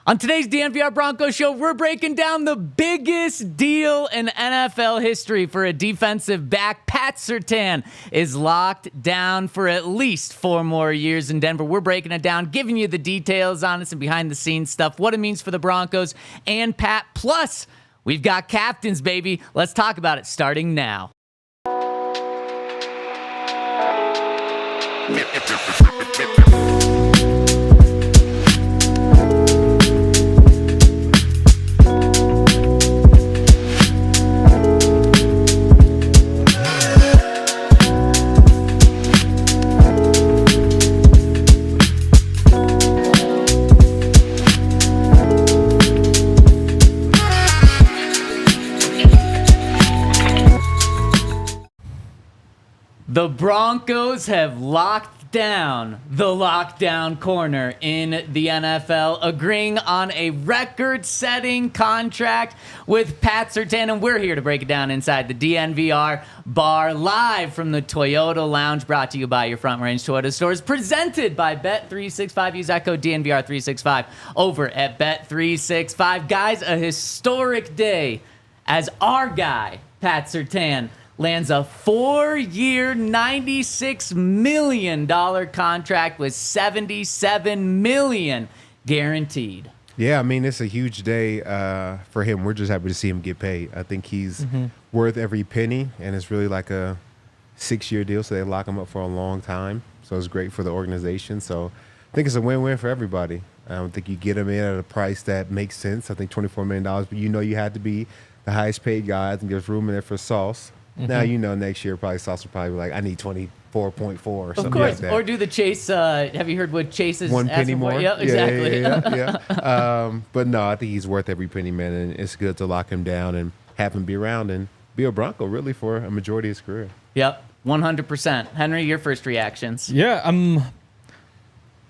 On today's DNVR Broncos show, we're breaking down the biggest deal in NFL history for a defensive back. Pat Surtain is locked down for at least 4 more years in Denver. We're breaking it down, giving you the details on it and behind-the-scenes stuff, what it means for the Broncos and Pat. Plus, we've got captains, baby. Let's talk about it starting now. The Broncos have locked down the lockdown corner in the NFL, agreeing on a record-setting contract with Pat Surtain, and we're here to break it down inside the DNVR Bar, live from the Toyota Lounge, brought to you by your Front Range Toyota stores, presented by Bet365. Use that code DNVR365 over at Bet365. Guys, a historic day as our guy, Pat Surtain, lands a 4-year, $96 million contract with $77 million guaranteed. Yeah, I mean, it's a huge day for him. We're just happy to see him get paid. I think he's worth every penny, and it's really like a 6-year deal, so they lock him up for a long time. So it's great for the organization. So I think it's a win-win for everybody. I don't think you get him in at a price that makes sense. I think $24 million, but you know you had to be the highest paid guy. I think there's room in there for Sauce. Now, you know, next year probably Sauce will probably be like, I need 24.4 or something like that. Or do the Chase, have you heard what Chase is 1 penny more? Yeah, exactly. Yeah. But no, I think he's worth every penny, man, and it's good to lock him down and have him be around and be a Bronco, really, for a majority of his career. Yep, 100%. Henry, your first reactions? Yeah,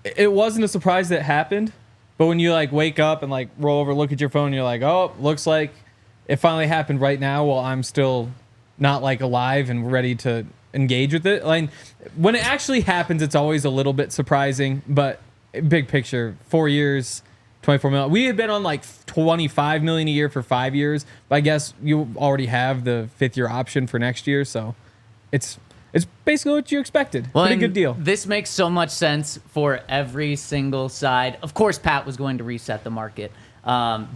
it wasn't a surprise that it happened, but when you, like, wake up and, like, roll over, look at your phone, you're like, oh, looks like it finally happened right now while I'm still not like alive and ready to engage with it. Like when it actually happens, it's always a little bit surprising, but big picture, 4 years, 24 million. We had been on like 25 million a year for 5 years, but I guess you already have the 5th-year option for next year. So it's basically what you expected. Well, pretty good deal. This makes so much sense for every single side. Of course, Pat was going to reset the market,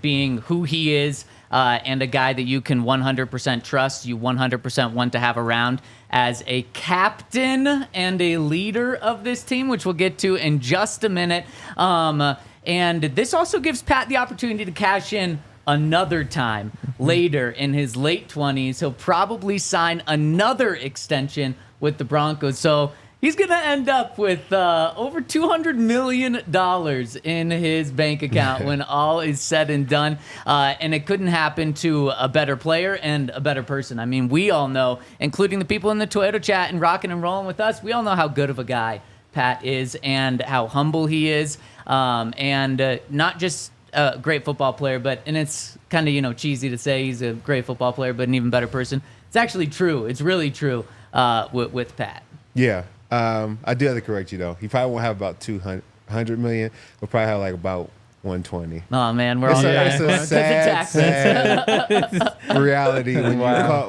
being who he is. And a guy that you can 100% trust, you 100% want to have around as a captain and a leader of this team, which we'll get to in just a minute. And this also gives Pat the opportunity to cash in another time later in his late 20s. He'll probably sign another extension with the Broncos. So he's going to end up with over $200 million in his bank account when all is said and done. And it couldn't happen to a better player and a better person. I mean, we all know, including the people in the Toyota chat and rocking and rolling with us, we all know how good of a guy Pat is and how humble he is. And not just a great football player, and it's kind of, cheesy to say he's a great football player, but an even better person. It's actually true. It's really true with Pat. Yeah. I do have to correct you, though. He probably won't have about 200 million. He'll probably have like about 120. Oh, man. It's a sad reality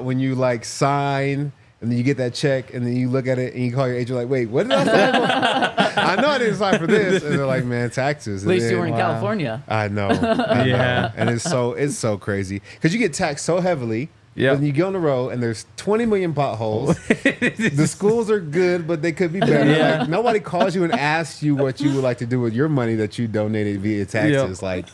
when you like sign and then you get that check and then you look at it and you call your agent like, wait, what did I sign for? I know I didn't sign for this. And they're like, man, taxes. At least you were in California. I know. And it's so crazy because you get taxed so heavily. Yeah. When you get on the road and there's 20 million potholes, the schools are good, but they could be better. Yeah. Like, nobody calls you and asks you what you would like to do with your money that you donated via taxes. Yep. Like,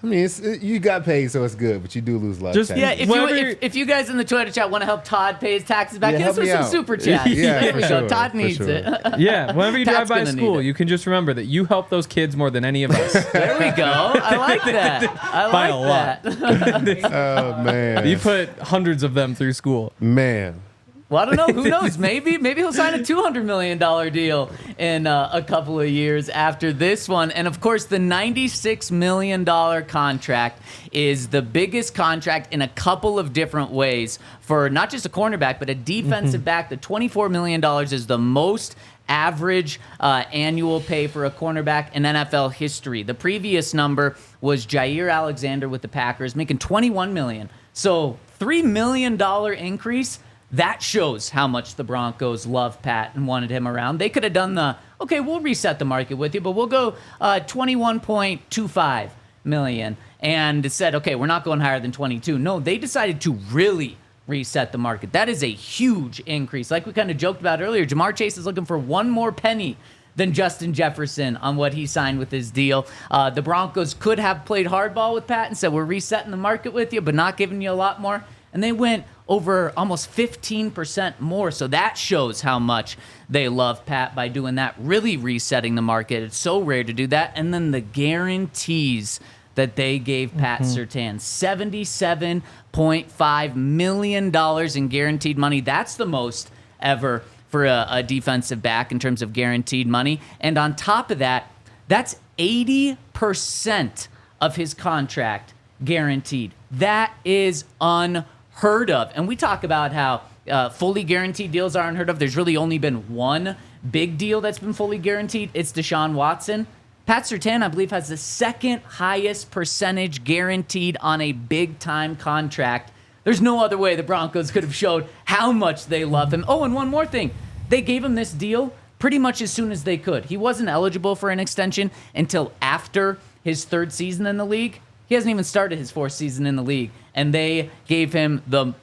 I mean, you got paid, so it's good, but you do lose a lot of taxes. Yeah, if you guys in the Twitter chat want to help Todd pay his taxes back, hit us with some Superchats. There we go. Todd needs it. Yeah, whenever you drive by school, you can just remember that you help those kids more than any of us. There we go. I like that. By a lot. Oh, man. You put hundreds of them through school. Man. Well, I don't know. Who knows? Maybe he'll sign a $200 million deal in a couple of years after this one. And, of course, the $96 million contract is the biggest contract in a couple of different ways for not just a cornerback, but a defensive back. The $24 million is the most average annual pay for a cornerback in NFL history. The previous number was Jair Alexander with the Packers, making $21 million. So $3 million increase. That shows how much the Broncos love Pat and wanted him around. They could have done okay, we'll reset the market with you, but we'll go $21.25 million and said, okay, we're not going higher than 22. No, they decided to really reset the market. That is a huge increase. Like we kind of joked about earlier, Jamar Chase is looking for one more penny than Justin Jefferson on what he signed with his deal. The Broncos could have played hardball with Pat and said, we're resetting the market with you, but not giving you a lot more. And they went over almost 15% more. So that shows how much they love Pat by doing that, really resetting the market. It's so rare to do that. And then the guarantees that they gave Pat Surtain, $77.5 million in guaranteed money. That's the most ever for a defensive back in terms of guaranteed money. And on top of that, that's 80% of his contract guaranteed. That is unheard of. And we talk about how fully guaranteed deals are unheard of. There's really only been one big deal that's been fully guaranteed. It's Deshaun Watson. Pat Surtain, I believe, has the second highest percentage guaranteed on a big-time contract. There's no other way the Broncos could have showed how much they love him. Oh, and one more thing. They gave him this deal pretty much as soon as they could. He wasn't eligible for an extension until after his third season in the league. He hasn't even started his fourth season in the league. And they gave him an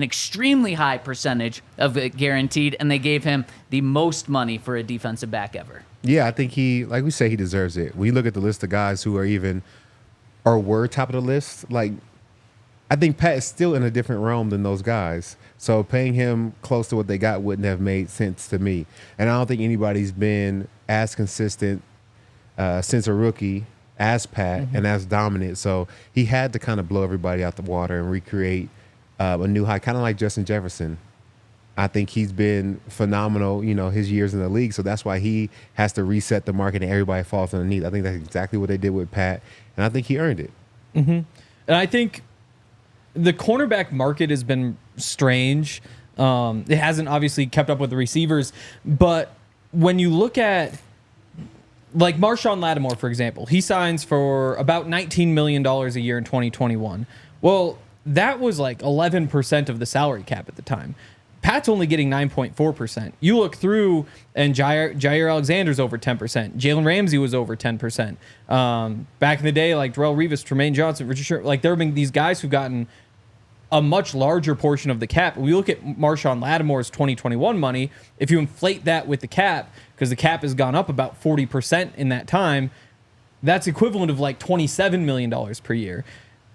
extremely high percentage of it guaranteed, and they gave him the most money for a defensive back ever. Yeah, I think like we say, he deserves it. When you look at the list of guys who were top of the list, like, I think Pat is still in a different realm than those guys. So paying him close to what they got wouldn't have made sense to me. And I don't think anybody's been as consistent since a rookie as Pat and as dominant. So he had to kind of blow everybody out the water and recreate a new high, kind of like Justin Jefferson. I think he's been phenomenal, his years in the league. So that's why he has to reset the market and everybody falls underneath. I think that's exactly what they did with Pat, and I think he earned it. And I think the cornerback market has been strange. It hasn't obviously kept up with the receivers, but when you look at like Marshawn Lattimore, for example, he signs for about $19 million a year in 2021. Well, that was like 11% of the salary cap at the time. Pat's only getting 9.4%. You look through, and Jair Alexander's over 10%. Jalen Ramsey was over 10%. Back in the day, like Darrelle Revis, Tremaine Johnson, Richard Sherman, like there have been these guys who've gotten a much larger portion of the cap. We look at Marshawn Lattimore's 2021 money. If you inflate that with the cap, because the cap has gone up about 40% in that time, that's equivalent of like $27 million per year.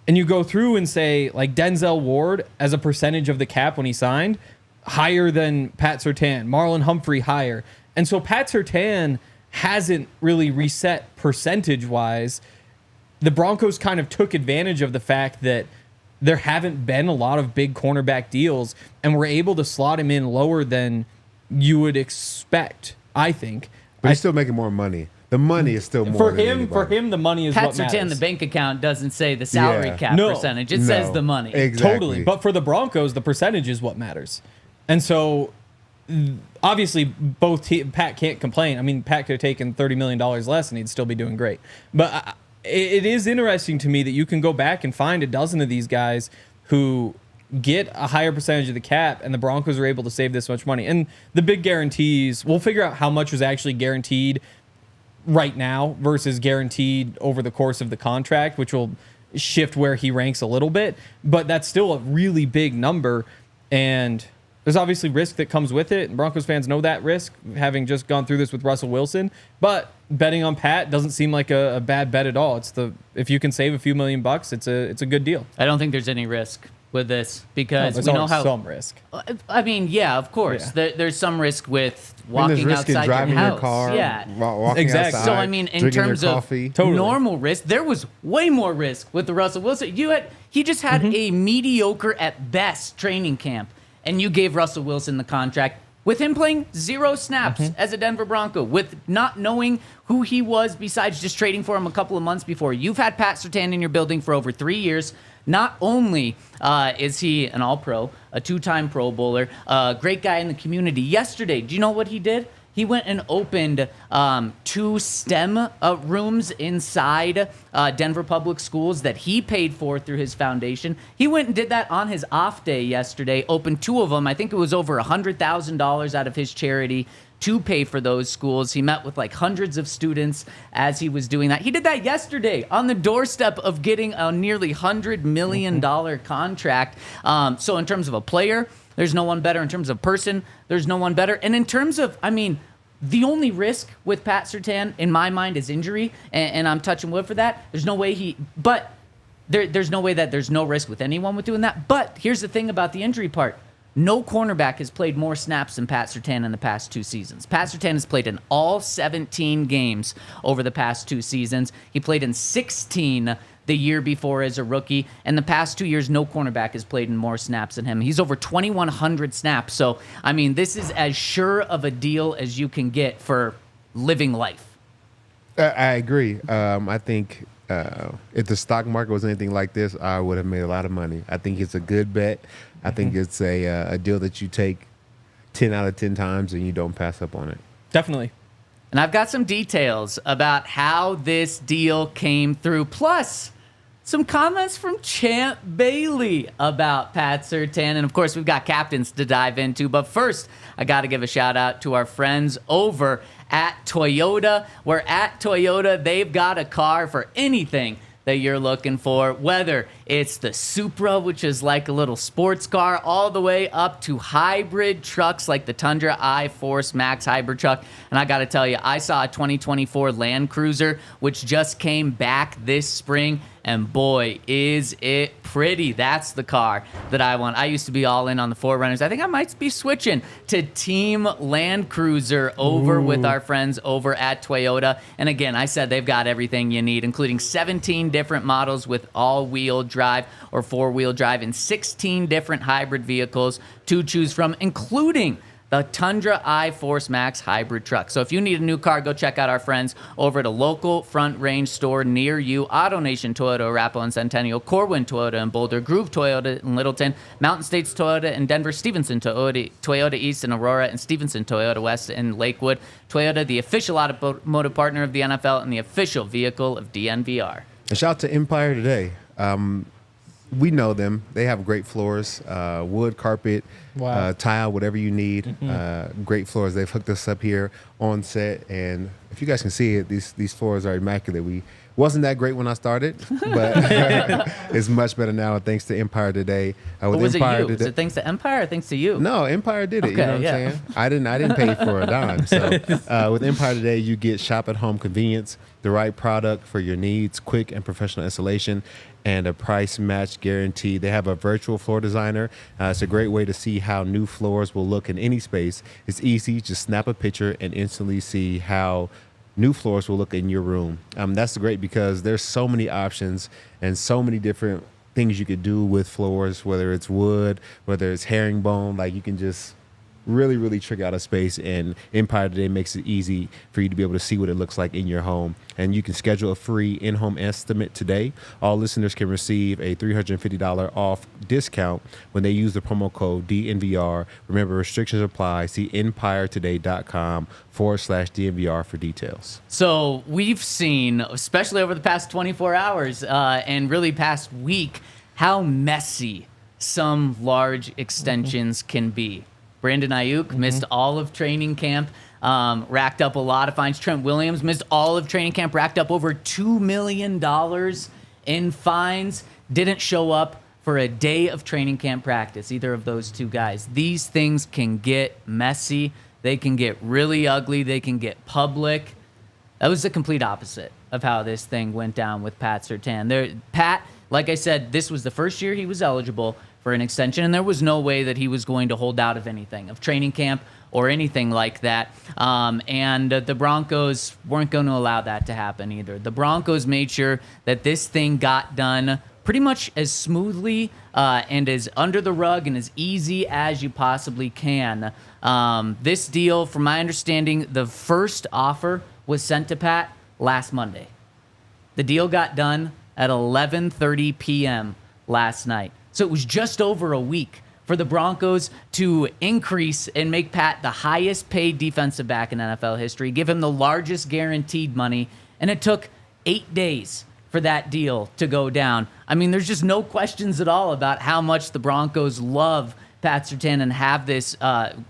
And you go through and say, like Denzel Ward, as a percentage of the cap when he signed, higher than Pat Surtain, Marlon Humphrey higher. And so Pat Surtain hasn't really reset percentage-wise. The Broncos kind of took advantage of the fact that there haven't been a lot of big cornerback deals, and were able to slot him in lower than you would expect, I think. But he's still making more money. The money is still more for than him. anybody. For him, the money is Pat what matters. Surtain, the bank account doesn't say the salary cap percentage. It says the money. Exactly. Totally. But for the Broncos, the percentage is what matters. And so, obviously, Pat can't complain. I mean, Pat could have taken $30 million less and he'd still be doing great. But it is interesting to me that you can go back and find a dozen of these guys who get a higher percentage of the cap, and the Broncos are able to save this much money. And the big guarantees, we'll figure out how much was actually guaranteed right now versus guaranteed over the course of the contract, which will shift where he ranks a little bit. But that's still a really big number, and there's obviously risk that comes with it, and Broncos fans know that risk, having just gone through this with Russell Wilson. But betting on Pat doesn't seem like a bad bet at all. If you can save a few $1 million, it's a good deal. I don't think there's any risk with this because there's we know how some risk. I mean, yeah, of course. Yeah. There's some risk with there's walking risk in outside driving your house. your car, Yeah, walking Exactly. outside, so I mean, in drinking terms your of coffee. Totally. normal risk, there was way more risk with the Russell Wilson. He just had a mediocre at best training camp, and you gave Russell Wilson the contract with him playing 0 snaps as a Denver Bronco, with not knowing who he was besides just trading for him a couple of months before. You've had Pat Surtain in your building for over 3 years. Not only is he an All-Pro, a 2-time Pro Bowler, a great guy in the community. Yesterday, do you know what he did? He went and opened 2 STEM rooms inside Denver Public Schools that he paid for through his foundation. He went and did that on his off day yesterday, opened 2 of them. I think it was over $100,000 out of his charity to pay for those schools. He met with like hundreds of students as he was doing that. He did that yesterday on the doorstep of getting a nearly $100 million contract. So in terms of a player, there's no one better. In terms of person, there's no one better. And in terms of, the only risk with Pat Surtain, in my mind, is injury, and I'm touching wood for that. There's no way there's no way that there's no risk with anyone with doing that. But here's the thing about the injury part. No cornerback has played more snaps than Pat Surtain in the past 2 seasons. Pat Surtain has played in all 17 games over the past 2 seasons. He played in 16 the year before as a rookie. And the past 2 years, no cornerback has played in more snaps than him. He's over 2,100 snaps. So, this is as sure of a deal as you can get for living life. I agree. I think if the stock market was anything like this, I would have made a lot of money. I think it's a good bet. I think it's a deal that you take 10 out of 10 times and you don't pass up on it. Definitely. And I've got some details about how this deal came through. Plus, some comments from Champ Bailey about Pat Surtain. And, of course, we've got captains to dive into. But first, I got to give a shout-out to our friends over at Toyota. Where at Toyota, they've got a car for anything that you're looking for, whether it's the Supra, which is like a little sports car, all the way up to hybrid trucks like the Tundra I-Force Max hybrid truck. And I got to tell you, I saw a 2024 Land Cruiser, which just came back this spring, and boy, is it pretty. That's the car that I want. I used to be all in on the 4Runners. I think I might be switching to Team Land Cruiser over with our friends over at Toyota. And again, I said they've got everything you need, including 17 different models with all-wheel drive or 4-wheel drive and 16 different hybrid vehicles to choose from, including the Tundra I-Force Max hybrid truck. So if you need a new car, go check out our friends over at a local Front Range store near you. AutoNation Toyota, Arapahoe and Centennial, Corwin Toyota in Boulder, Groove Toyota in Littleton, Mountain States Toyota in Denver, Stevenson Toyota East in Aurora, and Stevenson Toyota West in Lakewood. Toyota, the official automotive partner of the NFL and the official vehicle of DNVR. A shout out to Empire today. We know them. They have great floors, wood, carpet, tile, whatever you need. Great floors. They've hooked us up here on set, and if you guys can see it, these floors are immaculate. We wasn't that great when I started, but it's much better now thanks to Empire today. With was Empire it you? Was it thanks to Empire or thanks to you? No, Empire did it. Okay, you know what I'm saying? I didn't pay for a dime. So with Empire today, you get shop-at-home convenience, the right product for your needs, quick and professional installation, and a price match guarantee. They have a virtual floor designer. It's a great way to see how new floors will look in any space. It's easy. Just snap a picture and instantly see how new floors will look in your room. That's great because there's so many options and so many different things you could do with floors, whether it's wood, whether it's herringbone. Like, you can just really trick out a space, and Empire today makes it easy for you to be able to see what it looks like in your home. And you can schedule a free in-home estimate today. All listeners can receive a $350 off discount when they use the promo code DNVR. Remember, restrictions apply. See empiretoday.com/DNVR for details. So we've seen, especially over the past 24 hours and really past week, how messy some large extensions can be. Brandon Ayuk missed all of training camp, racked up a lot of fines. Trent Williams missed all of training camp, racked up over $2 million in fines. Didn't show up for a day of training camp practice, either of those two guys. These things can get messy. They can get really ugly. They can get public. That was the complete opposite of how this thing went down with Pat Surtain. Pat, like I said, this was the first year he was eligible for an extension, and there was no way that he was going to hold out of anything, of training camp or anything like that. And the Broncos weren't going to allow that to happen either. The Broncos made sure that this thing got done pretty much as smoothly and as under the rug and as easy as you possibly can. This deal, from my understanding, the first offer was sent to Pat last Monday. The deal got done at 11:30 p.m. last night. So it was just over a week for the Broncos to increase and make Pat the highest paid defensive back in NFL history, give him the largest guaranteed money, and it took 8 days for that deal to go down. I mean, there's just no questions at all about how much the Broncos love Pat Surtain and have this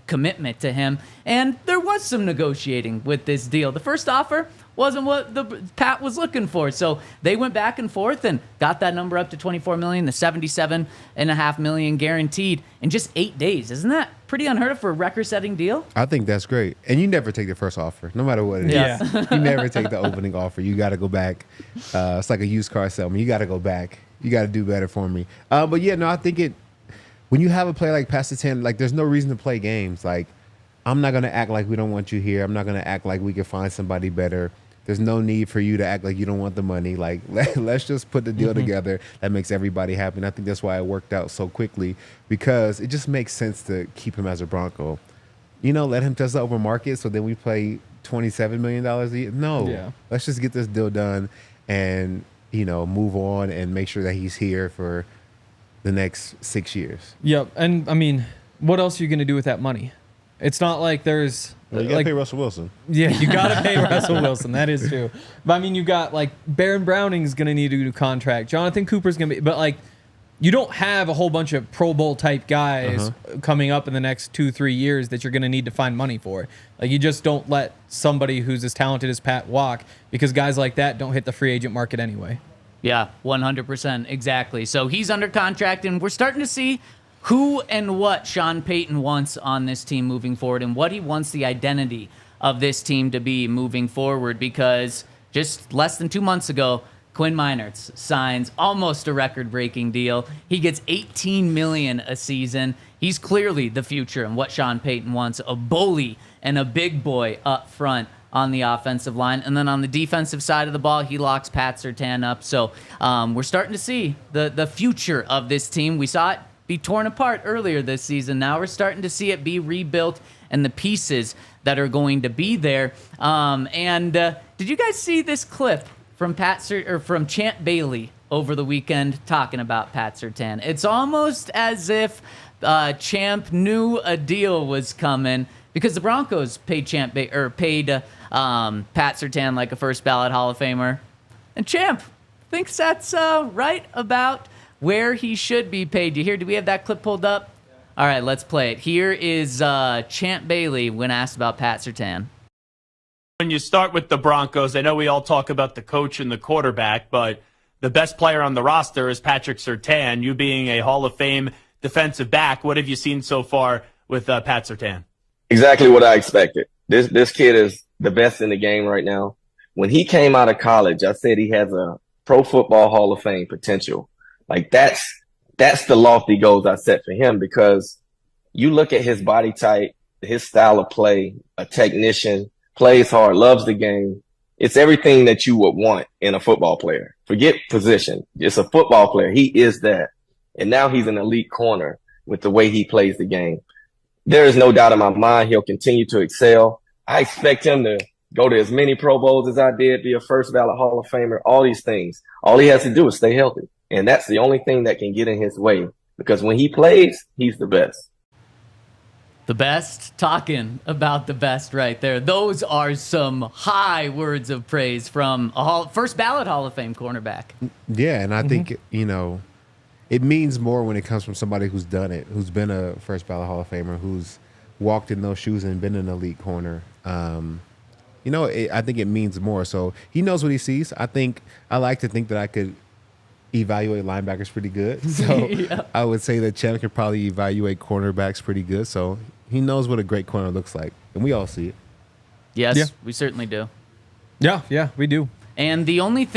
commitment to him. And there was some negotiating with this deal. The first offer wasn't what Pat was looking for. So they went back and forth and got that number up to $24 million, the $77.5 million guaranteed in just 8 days. Isn't that pretty unheard of for a record-setting deal? I think that's great. And you never take the first offer, no matter what it is. Yeah. You never take the opening offer. You got to go back. It's like a used car salesman. You got to go back. You got to do better for me. But yeah, no, I think when you have a player like Pat Surtain, like there's no reason to play games. Like I'm not going to act like we don't want you here. I'm not going to act like we can find somebody better. There's no need for you to act like you don't want the money. Like let's just put the deal together that makes everybody happy. And I think that's why it worked out so quickly, because it just makes sense to keep him as a Bronco. You know, let him test the open market so then we play $27 million a year. No, let's just get this deal done and, you know, move on and make sure that he's here for the next 6 years. Yep. And I mean, what else are you going to do with that money? It's not like there's Well, you got to pay Russell Wilson. Yeah, you got to pay Russell Wilson. That is true. But I mean, you got like Baron Browning's going to need a new contract. Jonathan Cooper's going to be, but like you don't have a whole bunch of Pro Bowl type guys coming up in the next 2-3 years that you're going to need to find money for. Like you just don't let somebody who's as talented as Pat walk, because guys like that don't hit the free agent market anyway. Yeah, 100%. Exactly. So he's under contract, and we're starting to see who and what Sean Payton wants on this team moving forward and what he wants the identity of this team to be moving forward, because just less than 2 months ago, Quinn Meinerz signs almost a record-breaking deal. He gets $18 million a season. He's clearly the future and what Sean Payton wants, a bully and a big boy up front on the offensive line. And then on the defensive side of the ball, he locks Pat Surtain up. So we're starting to see the future of this team. We saw it be torn apart earlier this season. Now we're starting to see it be rebuilt and the pieces that are going to be there. Did you guys see this clip from from Champ Bailey over the weekend talking about Pat Surtain? It's almost as if Champ knew a deal was coming, because the Broncos paid Pat Surtain like a first ballot Hall of Famer, and Champ thinks that's right about where he should be paid. Do we have that clip pulled up? All right, let's play it. Here is Champ Bailey when asked about Pat Surtain. When you start with the Broncos, I know we all talk about the coach and the quarterback, but the best player on the roster is Patrick Surtain. You being a Hall of Fame defensive back, what have you seen so far with Pat Surtain? Exactly what I expected. This kid is the best in the game right now. When he came out of college, I said he has a Pro Football Hall of Fame potential. Like that's the lofty goals I set for him, because you look at his body type, his style of play, a technician, plays hard, loves the game. It's everything that you would want in a football player. Forget position. It's a football player. He is that. And now he's an elite corner with the way he plays the game. There is no doubt in my mind he'll continue to excel. I expect him to go to as many Pro Bowls as I did, be a first ballot Hall of Famer, all these things. All he has to do is stay healthy. And that's the only thing that can get in his way, because when he plays, he's the best. The best, talking about the best right there. Those are some high words of praise from a first ballot Hall of Fame cornerback. Yeah, and I think, you know, it means more when it comes from somebody who's done it, who's been a first ballot Hall of Famer, who's walked in those shoes and been an elite corner. You know, I think it means more. So he knows what he sees. I like to think that I could evaluate linebackers pretty good. So yeah. I would say that Champ could probably evaluate cornerbacks pretty good. So he knows what a great corner looks like, and we all see it. Yes, we certainly do. Yeah, we do. And the only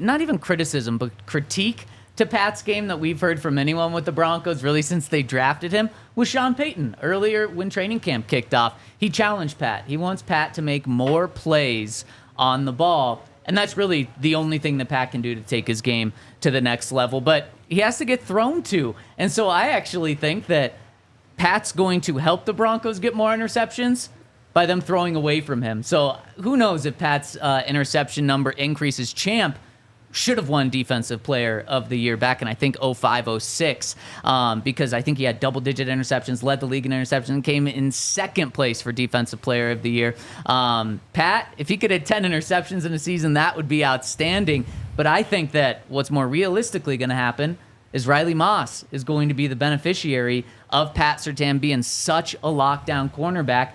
not even criticism, but critique to Pat's game that we've heard from anyone with the Broncos really since they drafted him was Sean Payton. Earlier when training camp kicked off, he challenged Pat. He wants Pat to make more plays on the ball. And that's really the only thing that Pat can do to take his game to the next level. But he has to get thrown to. And so I actually think that Pat's going to help the Broncos get more interceptions by them throwing away from him. So who knows if Pat's interception number increases. Champ should have won Defensive Player of the Year back in, I think, 05, 06, because I think he had double-digit interceptions, led the league in interceptions, and came in second place for Defensive Player of the Year. Pat, if he could hit 10 interceptions in a season, that would be outstanding. But I think that what's more realistically going to happen is Riley Moss is going to be the beneficiary of Pat Surtain being such a lockdown cornerback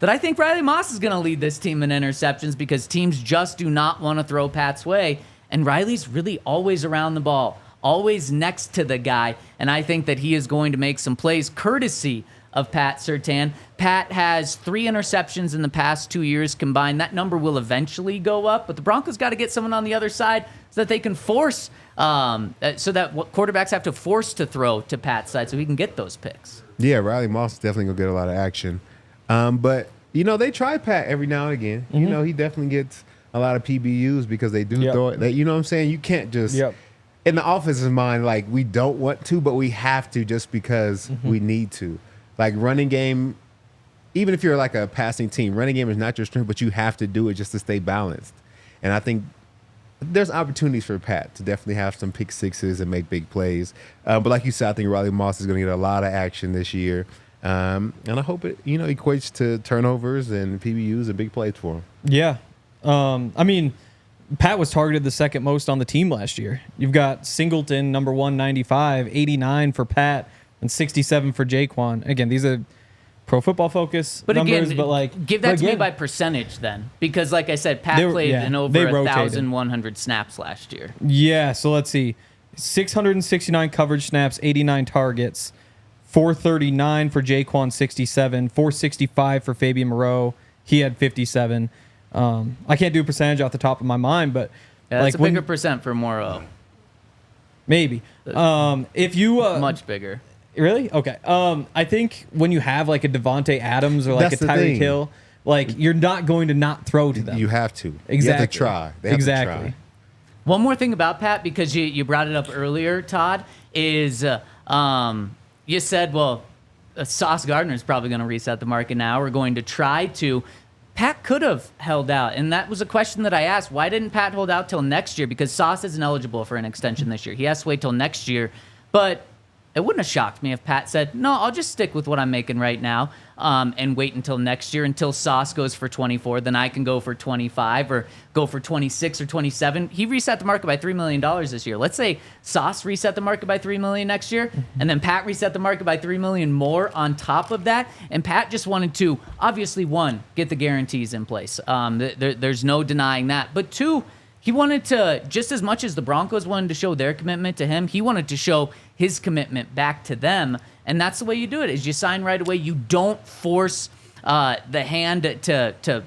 that I think Riley Moss is going to lead this team in interceptions because teams just do not want to throw Pat's way. And Riley's really always around the ball, always next to the guy. And I think that he is going to make some plays courtesy of Pat Surtain. Pat has 3 interceptions in the past 2 years combined. That number will eventually go up, but the Broncos got to get someone on the other side so that they can force, so that quarterbacks have to force to throw to Pat's side so he can get those picks. Yeah, Riley Moss is definitely going to get a lot of action. But, they try Pat every now and again. He definitely gets a lot of PBUs because they do throw it. You know what I'm saying? You can't just, in the offense's mind, like, we don't want to, but we have to just because we need to. Like, running game, even if you're like a passing team, running game is not your strength, but you have to do it just to stay balanced. And I think there's opportunities for Pat to definitely have some pick sixes and make big plays. But like you said, I think Riley Moss is going to get a lot of action this year. And I hope it, equates to turnovers and PBUs and big plays for him. Yeah. Pat was targeted the second most on the team last year. You've got Singleton, number 195, 89 for Pat, and 67 for Jaquan. Again, these are Pro Football Focus numbers, again, but like give that to me by percentage then, because like I said, Pat played in over 1,100 snaps last year. Yeah, so let's see, 669 coverage snaps, 89 targets, 439 for Jaquan, 67, 465 for Fabian Moreau. He had 57. I can't do a percentage off the top of my mind, but that's a bigger percent for Moreau. Maybe. If you much bigger. Really? Okay. I think when you have like a Devontae Adams or like a Tyreek Hill, like you're not going to not throw to them. You have to. Exactly. You have to try. They have to try. One more thing about Pat, because you brought it up earlier, Todd, is you said, well, Sauce Gardner is probably going to reset the market now. We're going to try to. Pat could have held out, and that was a question that I asked. Why didn't Pat hold out till next year? Because Sauce isn't eligible for an extension this year. He has to wait till next year. But it wouldn't have shocked me if Pat said, no, I'll just stick with what I'm making right now and wait until next year, until Sauce goes for 24. Then I can go for 25 or go for 26 or 27. He reset the market by $3 million this year. Let's say Sauce reset the market by $3 million next year, and then Pat reset the market by $3 million more on top of that. And Pat just wanted to, obviously, one, get the guarantees in place. There's no denying that. But two, he wanted to, just as much as the Broncos wanted to show their commitment to him, he wanted to show his commitment back to them. And that's the way you do it, is you sign right away. You don't force the hand to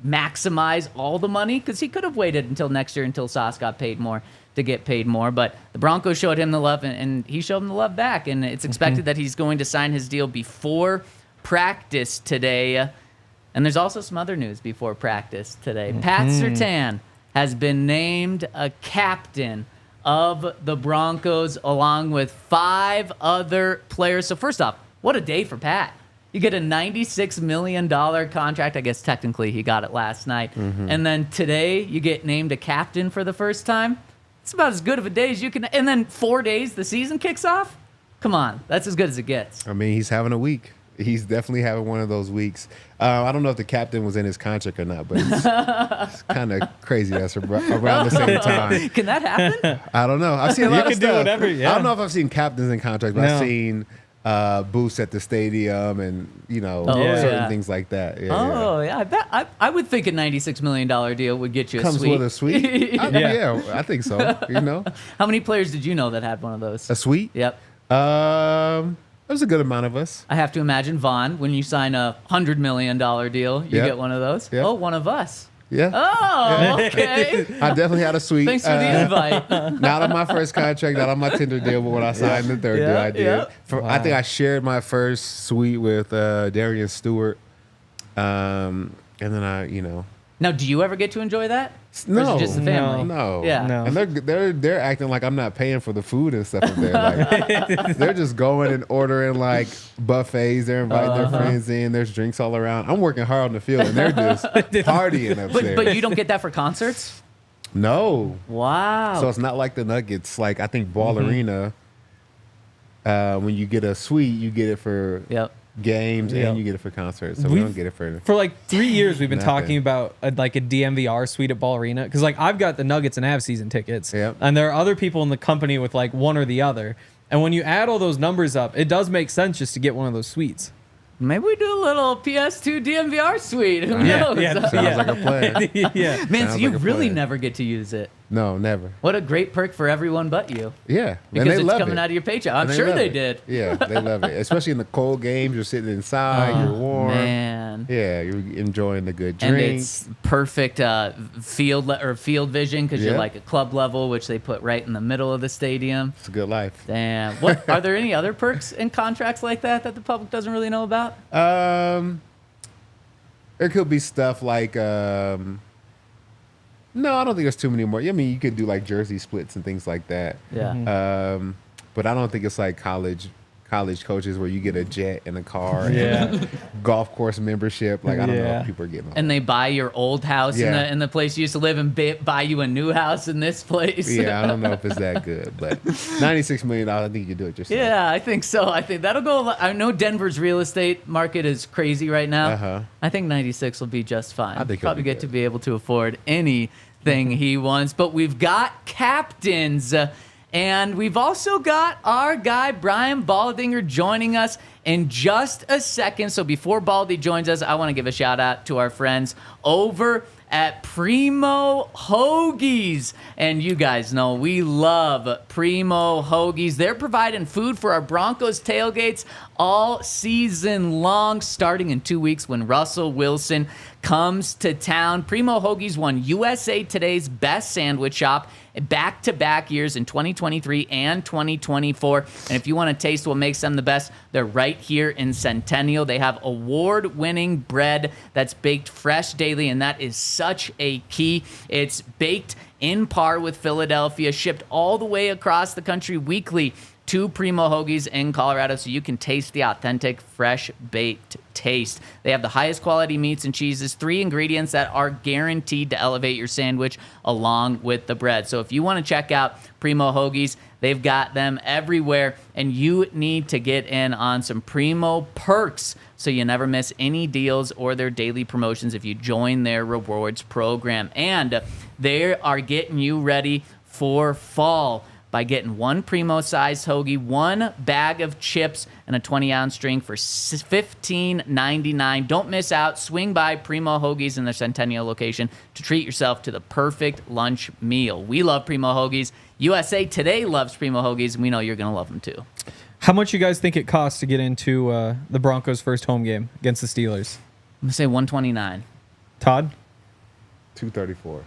maximize all the money, because he could have waited until next year until Sauce got paid more to get paid more. But the Broncos showed him the love, and he showed him the love back. And it's expected that he's going to sign his deal before practice today. And there's also some other news before practice today. Pat Surtain has been named a captain of the Broncos along with 5 other players. So first off, what a day for Pat. You get a $96 million contract. I guess technically he got it last night. And then today you get named a captain for the first time. It's about as good of a day as you can. And then 4 days, the season kicks off? Come on. That's as good as it gets. I mean, he's having a week. He's definitely having one of those weeks. I don't know if the captain was in his contract or not, but it's kind of crazy that's around the same time. Can that happen? I don't know. I've seen a lot of stuff. Do whatever, yeah. I don't know if I've seen captains in contracts, but I've seen booths at the stadium and, certain things like that. Yeah. I bet. I would think a $96 million deal would get you a suite. Comes with a suite? Yeah, I think so. How many players did you know that had one of those? A suite? Yep. There's a good amount of us. I have to imagine, Vaughn, when you sign a $100 million deal, you get one of those. Yep. Oh, one of us. Yeah. Oh, okay. I definitely had a suite. Thanks for the invite. Not on my first contract, not on my Tinder deal, but when I signed the third deal, I did. Yeah. I think I shared my first suite with Darian Stewart. And then Now, do you ever get to enjoy that? No. Or is it just the family? No. Yeah. No. And they're acting like I'm not paying for the food and stuff up there. Like they're just going and ordering like buffets. They're inviting their friends in. There's drinks all around. I'm working hard on the field and they're just partying up there. But you don't get that for concerts? No. Wow. So it's not like the Nuggets. Like I think Ball Arena, when you get a suite, you get it for games and you get it for concerts. So we don't get it for like 3 years. We've been Nothing. talking about like a DNVR suite at Ball Arena because like I've got the Nuggets and Avs season tickets, Yep. and there are other people in the company with like one or the other. And when you add all those numbers up, it does make sense just to get one of those suites. Maybe we do a little PS2 DNVR suite. Who Yeah, knows? yeah. Sounds like a plan. Yeah. Man, so Sounds you like a really plan. never get to use it. No, never. What a great perk for everyone but you. Yeah, Because and they it's love coming it. out of your paycheck. I'm And sure love they it. did. Yeah, they love it, especially in the cold games. You're sitting inside, you're warm. Man. Yeah, you're enjoying the good And drink. it's perfect field vision because you're Yeah. like a club level, which they put right in the middle of the stadium. It's a good life. Damn. What are there any other perks and contracts like that that the public doesn't really know about? There could be stuff like no, I don't think there's too many more. I mean, you could do like jersey splits and things like that. Yeah. But I don't think it's like college coaches where you get a jet and a car Yeah. and golf course membership. Like I don't know Yeah. if people are getting all And they buy your old house Yeah. in the place you used to live and buy you a new house in this place. Yeah, I don't know if it's that good, but $96 million, I think you can do it yourself. Yeah, I think so. I think that'll go. I know Denver's real estate market is crazy right now. Uh-huh. I think 96 will be just fine. I think he'll probably be get good. to be able to afford anything he wants. But we've got captains, and we've also got our guy Brian Baldinger joining us in just a second. So before Baldy joins us, I want to give a shout out to our friends over at Primo Hoagies. And you guys know we love Primo Hoagies. They're providing food for our Broncos tailgates all season long, starting in 2 weeks when Russell Wilson comes to town. Primo Hoagies won USA Today's Best Sandwich Shop back-to-back years in 2023 and 2024. And if you want to taste what makes them the best, they're right here in Centennial. They have award-winning bread that's baked fresh daily, and that is such a key. It's baked in par with Philadelphia, shipped all the way across the country weekly to Primo Hoagies in Colorado so you can taste the authentic, fresh-baked taste. They have the highest quality meats and cheeses, 3 ingredients that are guaranteed to elevate your sandwich along with the bread. So if you want to check out Primo Hoagies, they've got them everywhere, and you need to get in on some Primo perks so you never miss any deals or their daily promotions if you join their rewards program. And they are getting you ready for fall by getting 1 Primo-sized hoagie, 1 bag of chips, and a 20-ounce drink for $15.99. Don't miss out. Swing by Primo Hoagies in their Centennial location to treat yourself to the perfect lunch meal. We love Primo Hoagies. USA Today loves Primo Hoagies, and we know you're going to love them too. How much you guys think it costs to get into the Broncos' first home game against the Steelers? I'm going to say $129. Todd? $234.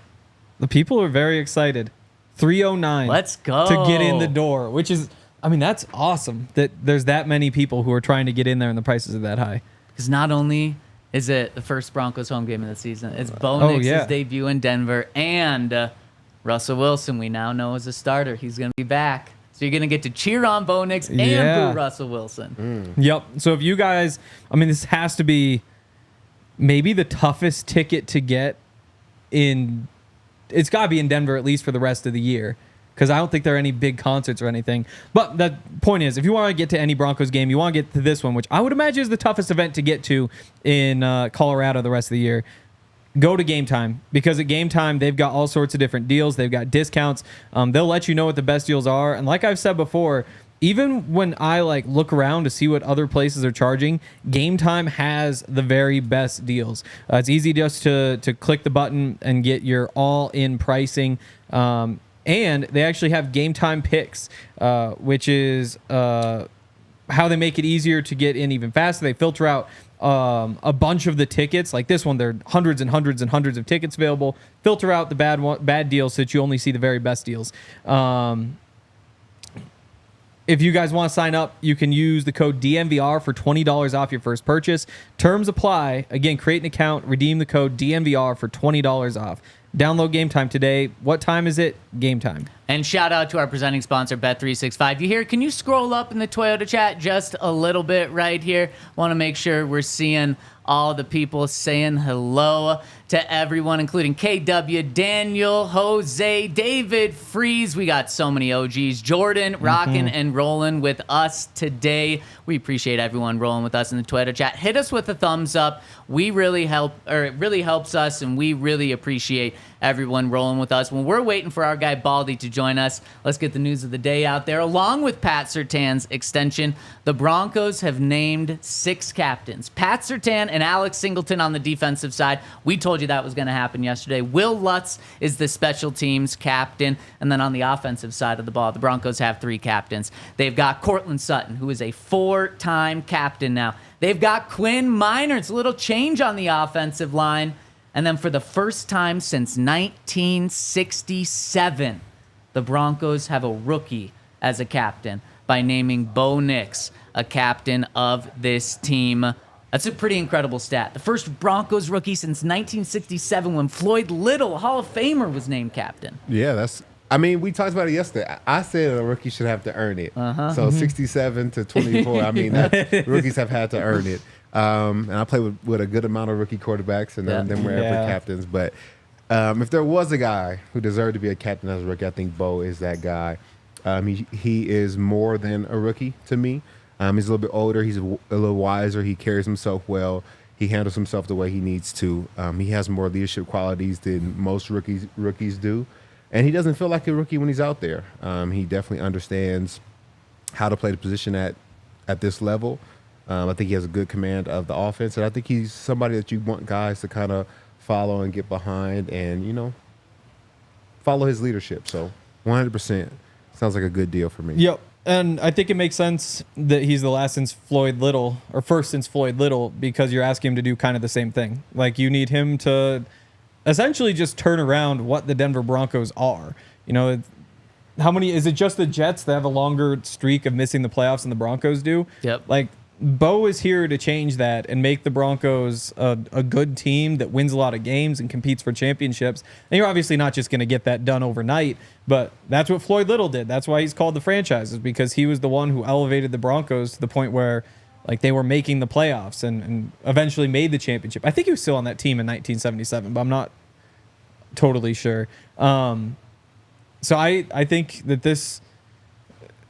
The people are very excited. $309. Let's go. To get in the door, which is, I mean, that's awesome that there's that many people who are trying to get in there and the prices are that high. Because not only is it the first Broncos home game of the season, it's Bo Oh, Nix's yeah. debut in Denver, and Russell Wilson, we now know is a starter. He's going to be back. So you're going to get to cheer on Bo Nix and Yeah. boo Russell Wilson. Yep. So if you guys, I mean, this has to be maybe the toughest ticket to get in. It's got to be in Denver at least for the rest of the year because I don't think there are any big concerts or anything. But the point is, if you want to get to any Broncos game, you want to get to this one, which I would imagine is the toughest event to get to in Colorado the rest of the year. Go to Game Time because at Game Time, they've got all sorts of different deals. They've got discounts. They'll let you know what the best deals are. And like I've said before, even when I like look around to see what other places are charging, Game Time has the very best deals. It's easy just to click the button and get your all-in pricing. And they actually have Game Time picks, which is how they make it easier to get in even faster. They filter out a bunch of the tickets. Like this one, there are hundreds and hundreds and hundreds of tickets available. Filter out the bad deals so that you only see the very best deals. If you guys want to sign up, you can use the code DNVR for $20 off your first purchase. Terms apply. Again, create an account, redeem the code DNVR for $20 off. Download Game Time today. What time is it? Game time. And shout out to our presenting sponsor, Bet365. You hear? Can you scroll up in the Toyota chat just a little bit right here? Want to make sure we're seeing all the people saying hello to everyone, including KW, Daniel, Jose, David, Freeze. We got so many OGs. Jordan, rocking and rolling with us today. We appreciate everyone rolling with us in the Twitter chat. Hit us with a thumbs up. We really help, or it really helps us, and we really appreciate everyone rolling with us. When we're waiting for our guy Baldy to join us, let's get the news of the day out there. Along with Pat Surtain's extension, the Broncos have named 6 captains. Pat Surtain and Alex Singleton on the defensive side. We told you that was going to happen yesterday. Will Lutz is the special teams captain. And then on the offensive side of the ball, the Broncos have 3 captains. They've got Cortland Sutton, who is a 4-time captain now. They've got Quinn Minor. It's a little change on the offensive line. And then for the first time since 1967, the Broncos have a rookie as a captain by naming Bo Nix a captain of this team. That's a pretty incredible stat. The first Broncos rookie since 1967 when Floyd Little, Hall of Famer, was named captain. Yeah, we talked about it yesterday. I said a rookie should have to earn it. So 67 to 24, rookies have had to earn it. And I play with a good amount of rookie quarterbacks, and then we're ever captains. But if there was a guy who deserved to be a captain as a rookie, I think Bo is that guy. He is more than a rookie to me. He's a little bit older. He's a little wiser. He carries himself well. He handles himself the way he needs to. He has more leadership qualities than most rookies do. And he doesn't feel like a rookie when he's out there. He definitely understands how to play the position at this level. I think he has a good command of the offense. And I think he's somebody that you want guys to kind of follow and get behind and, follow his leadership. So 100% sounds like a good deal for me. Yep. And I think it makes sense that he's the last since Floyd Little, or first since Floyd Little, because you're asking him to do kind of the same thing. Like, you need him to essentially just turn around what the Denver Broncos are. How many, is it just the Jets that have a longer streak of missing the playoffs than the Broncos do? Yep. Like, Bo is here to change that and make the Broncos a good team that wins a lot of games and competes for championships. And you're obviously not just going to get that done overnight, but that's what Floyd Little did. That's why he's called the franchise, is because he was the one who elevated the Broncos to the point where they were making the playoffs and eventually made the championship. I think he was still on that team in 1977, but I'm not totally sure. So I think that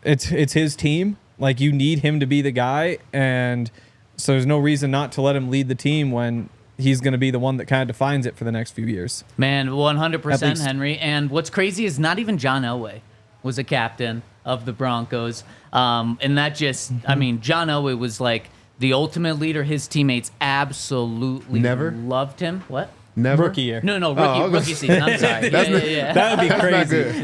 it's his team. Like, you need him to be the guy, and so there's no reason not to let him lead the team when he's going to be the one that kind of defines it for the next few years. Man, 100%, Henry. And what's crazy is not even John Elway was a captain of the Broncos. And that just, John Elway was like the ultimate leader. His teammates absolutely loved him. What? Never? Rookie year. No, rookie season. I'm sorry. That would be crazy.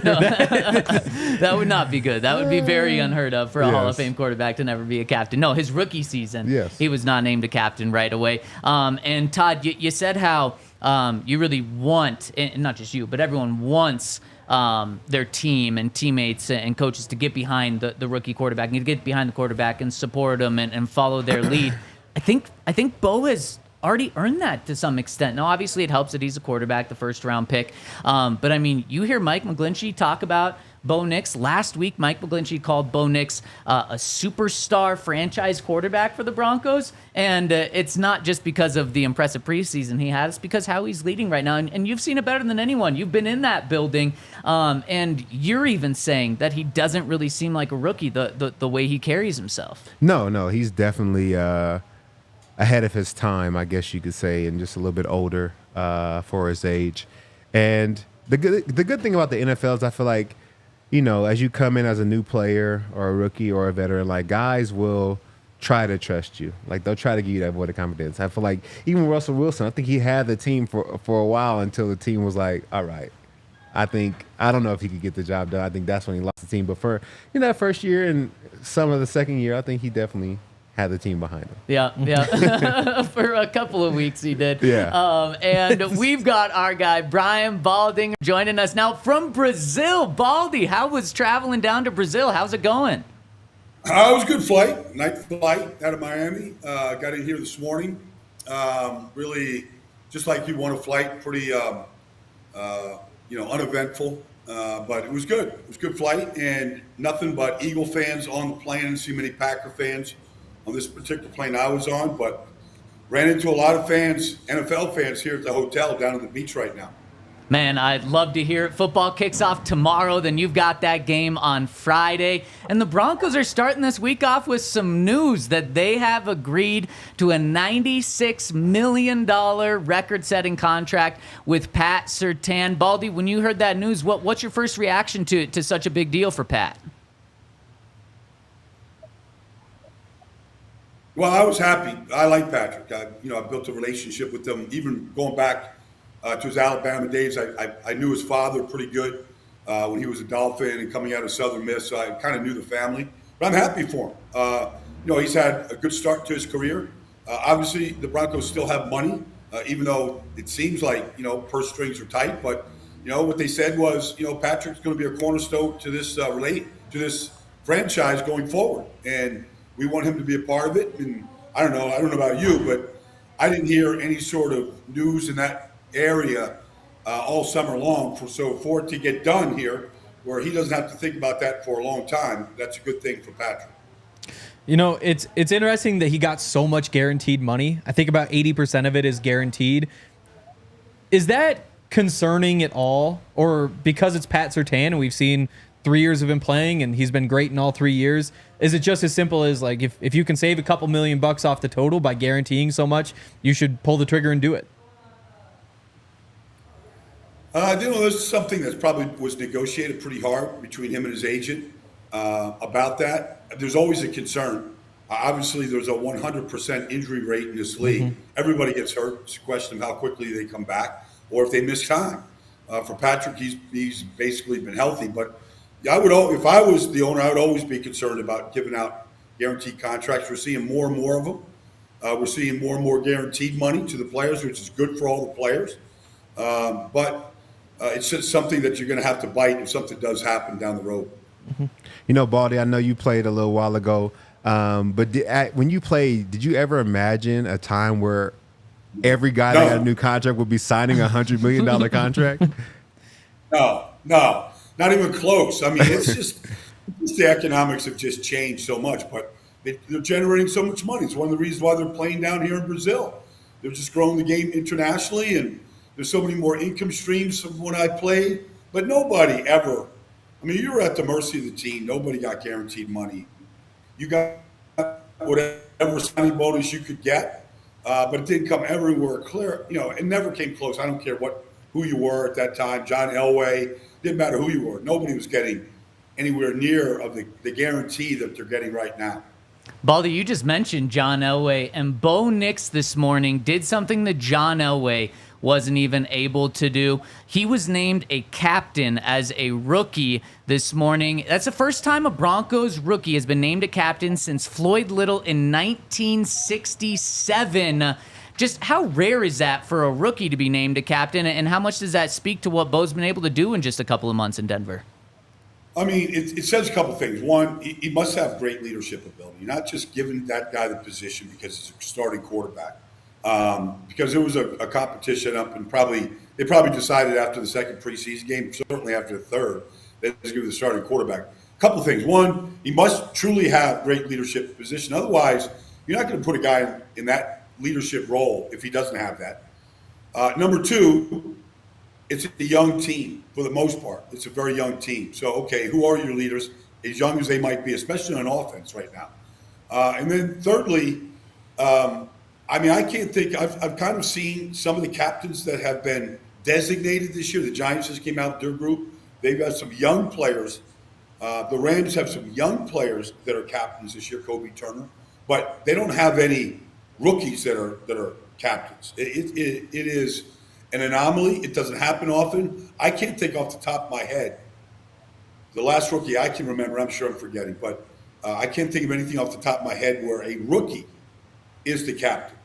That would not be good. That would be very unheard of for a Hall of Fame quarterback to never be a captain. No, his rookie season, he was not named a captain right away. And Todd, you said how you really want, and not just you, but everyone wants their team and teammates and coaches to get behind the rookie quarterback and to get behind the quarterback and support them and follow their lead. I think Bo has already earned that to some extent. Now, obviously, it helps that he's a quarterback, the first-round pick. But, you hear Mike McGlinchey talk about Bo Nix. Last week, Mike McGlinchey called Bo Nix a superstar franchise quarterback for the Broncos. And it's not just because of the impressive preseason he had. It's because how he's leading right now. And you've seen it better than anyone. You've been in that building. And you're even saying that he doesn't really seem like a rookie, the way he carries himself. No, he's definitely ahead of his time, I guess you could say, and just a little bit older for his age. And the good thing about the NFL is I feel like, as you come in as a new player or a rookie or a veteran, like, guys will try to trust you. Like, they'll try to give you that vote of confidence. I feel like even Russell Wilson, I think he had the team for a while until the team was like, all right, I don't know if he could get the job done. I think that's when he lost the team. But for that first year and some of the second year, I think he definitely had the team behind him. Yeah. For a couple of weeks he did. Yeah. And we've got our guy, Brian Baldinger, joining us now from Brazil. Baldy, how was traveling down to Brazil? How's it going? It was a good flight, night flight out of Miami. Got in here this morning. Really, just like you want a flight, pretty uneventful. But it was good. It was a good flight, and nothing but Eagle fans on the plane. I didn't see many Packer fans on this particular plane I was on, but ran into a lot of fans, NFL fans here at the hotel down on the beach right now. Man, I'd love to hear it. Football kicks off tomorrow, then you've got that game on Friday. And the Broncos are starting this week off with some news that they have agreed to a $96 million record-setting contract with Pat Surtain. Baldy, when you heard that news, what's your first reaction to such a big deal for Pat? Well, I was happy. I like Patrick. I built a relationship with him, even going back to his Alabama days. I knew his father pretty good when he was a Dolphin and coming out of Southern Miss, so I kind of knew the family. But I'm happy for him. He's had a good start to his career. Obviously, the Broncos still have money, even though it seems like, purse strings are tight. But, what they said was, Patrick's going to be a cornerstone to this franchise going forward. And we want him to be a part of it. And I don't know about you, but I didn't hear any sort of news in that area all summer long. So for it to get done here, where he doesn't have to think about that for a long time, that's a good thing for Patrick. It's interesting that he got so much guaranteed money. I think about 80% of it is guaranteed. Is that concerning at all? Or because it's Pat Surtain and we've seen 3 years of him playing and he's been great in all 3 years, is it just as simple as like if you can save a couple $1 million off the total by guaranteeing so much, you should pull the trigger and do it? This is something that probably was negotiated pretty hard between him and his agent about that. There's always a concern. Obviously, there's a 100% injury rate in this league. Mm-hmm. Everybody gets hurt. It's a question of how quickly they come back or if they miss time. For Patrick, he's basically been healthy. But if I was the owner, I would always be concerned about giving out guaranteed contracts. We're seeing more and more of them. We're seeing more and more guaranteed money to the players, which is good for all the players. But it's just something that you're going to have to bite if something does happen down the road. Mm-hmm. Baldy, I know you played a little while ago, but when you played, did you ever imagine a time where every guy that had a new contract would be signing a $100 million contract? No, not even close. I mean, it's just the economics have just changed so much, but they're generating so much money. It's one of the reasons why they're playing down here in Brazil. They're just growing the game internationally, and there's so many more income streams from when I played. But nobody ever, you were at the mercy of the team. Nobody got guaranteed money. You got whatever signing bonus you could get, but it didn't come everywhere clear. It never came close. I don't care who you were at that time. John Elway, didn't matter who you were. Nobody was getting anywhere near of the guarantee that they're getting right now. Baldy, you just mentioned John Elway, and Bo Nix this morning did something that John Elway wasn't even able to do. He was named a captain as a rookie this morning. That's the first time a Broncos rookie has been named a captain since Floyd Little in 1967. Just how rare is that for a rookie to be named a captain, and how much does that speak to what Bo's been able to do in just a couple of months in Denver? It says a couple of things. One, he must have great leadership ability. You're not just giving that guy the position because he's a starting quarterback. Because there was a competition up, and they probably decided after the second preseason game, certainly after the third, that was going to be the starting quarterback. A couple of things. One, he must truly have great leadership position. Otherwise, you're not going to put a guy in that leadership role if he doesn't have that. Number two, it's a young team for the most part. It's a very young team. So, okay, who are your leaders? As young as they might be, especially on offense right now. And then thirdly, I can't think. I've kind of seen some of the captains that have been designated this year. The Giants just came out with their group. They've got some young players. The Rams have some young players that are captains this year, Kobe Turner, but they don't have any rookies that are captains. It is an anomaly. It doesn't happen often. I can't think off the top of my head. The last rookie I can remember, I'm sure I'm forgetting, but I can't think of anything off the top of my head where a rookie is the captain.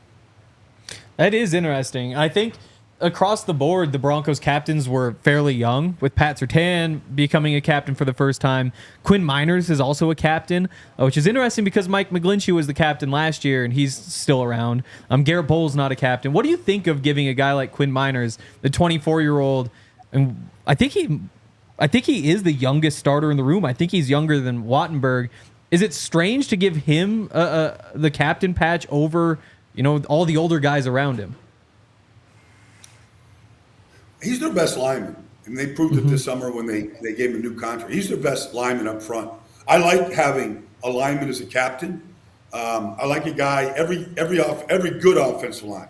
That is interesting. I think across the board, the Broncos captains were fairly young, with Pat Surtain becoming a captain for the first time. Quinn Miners is also a captain, which is interesting because Mike McGlinchey was the captain last year, and he's still around. Garrett Bowles not a captain. What do you think of giving a guy like Quinn Miners, the 24-year-old, And I think he is the youngest starter in the room. I think he's younger than Wattenberg. Is it strange to give him the captain patch over, all the older guys around him? He's their best lineman. I mean, they proved it this summer when they gave him a new contract. He's their best lineman up front. I like having a lineman as a captain. I like a guy. Every good offensive line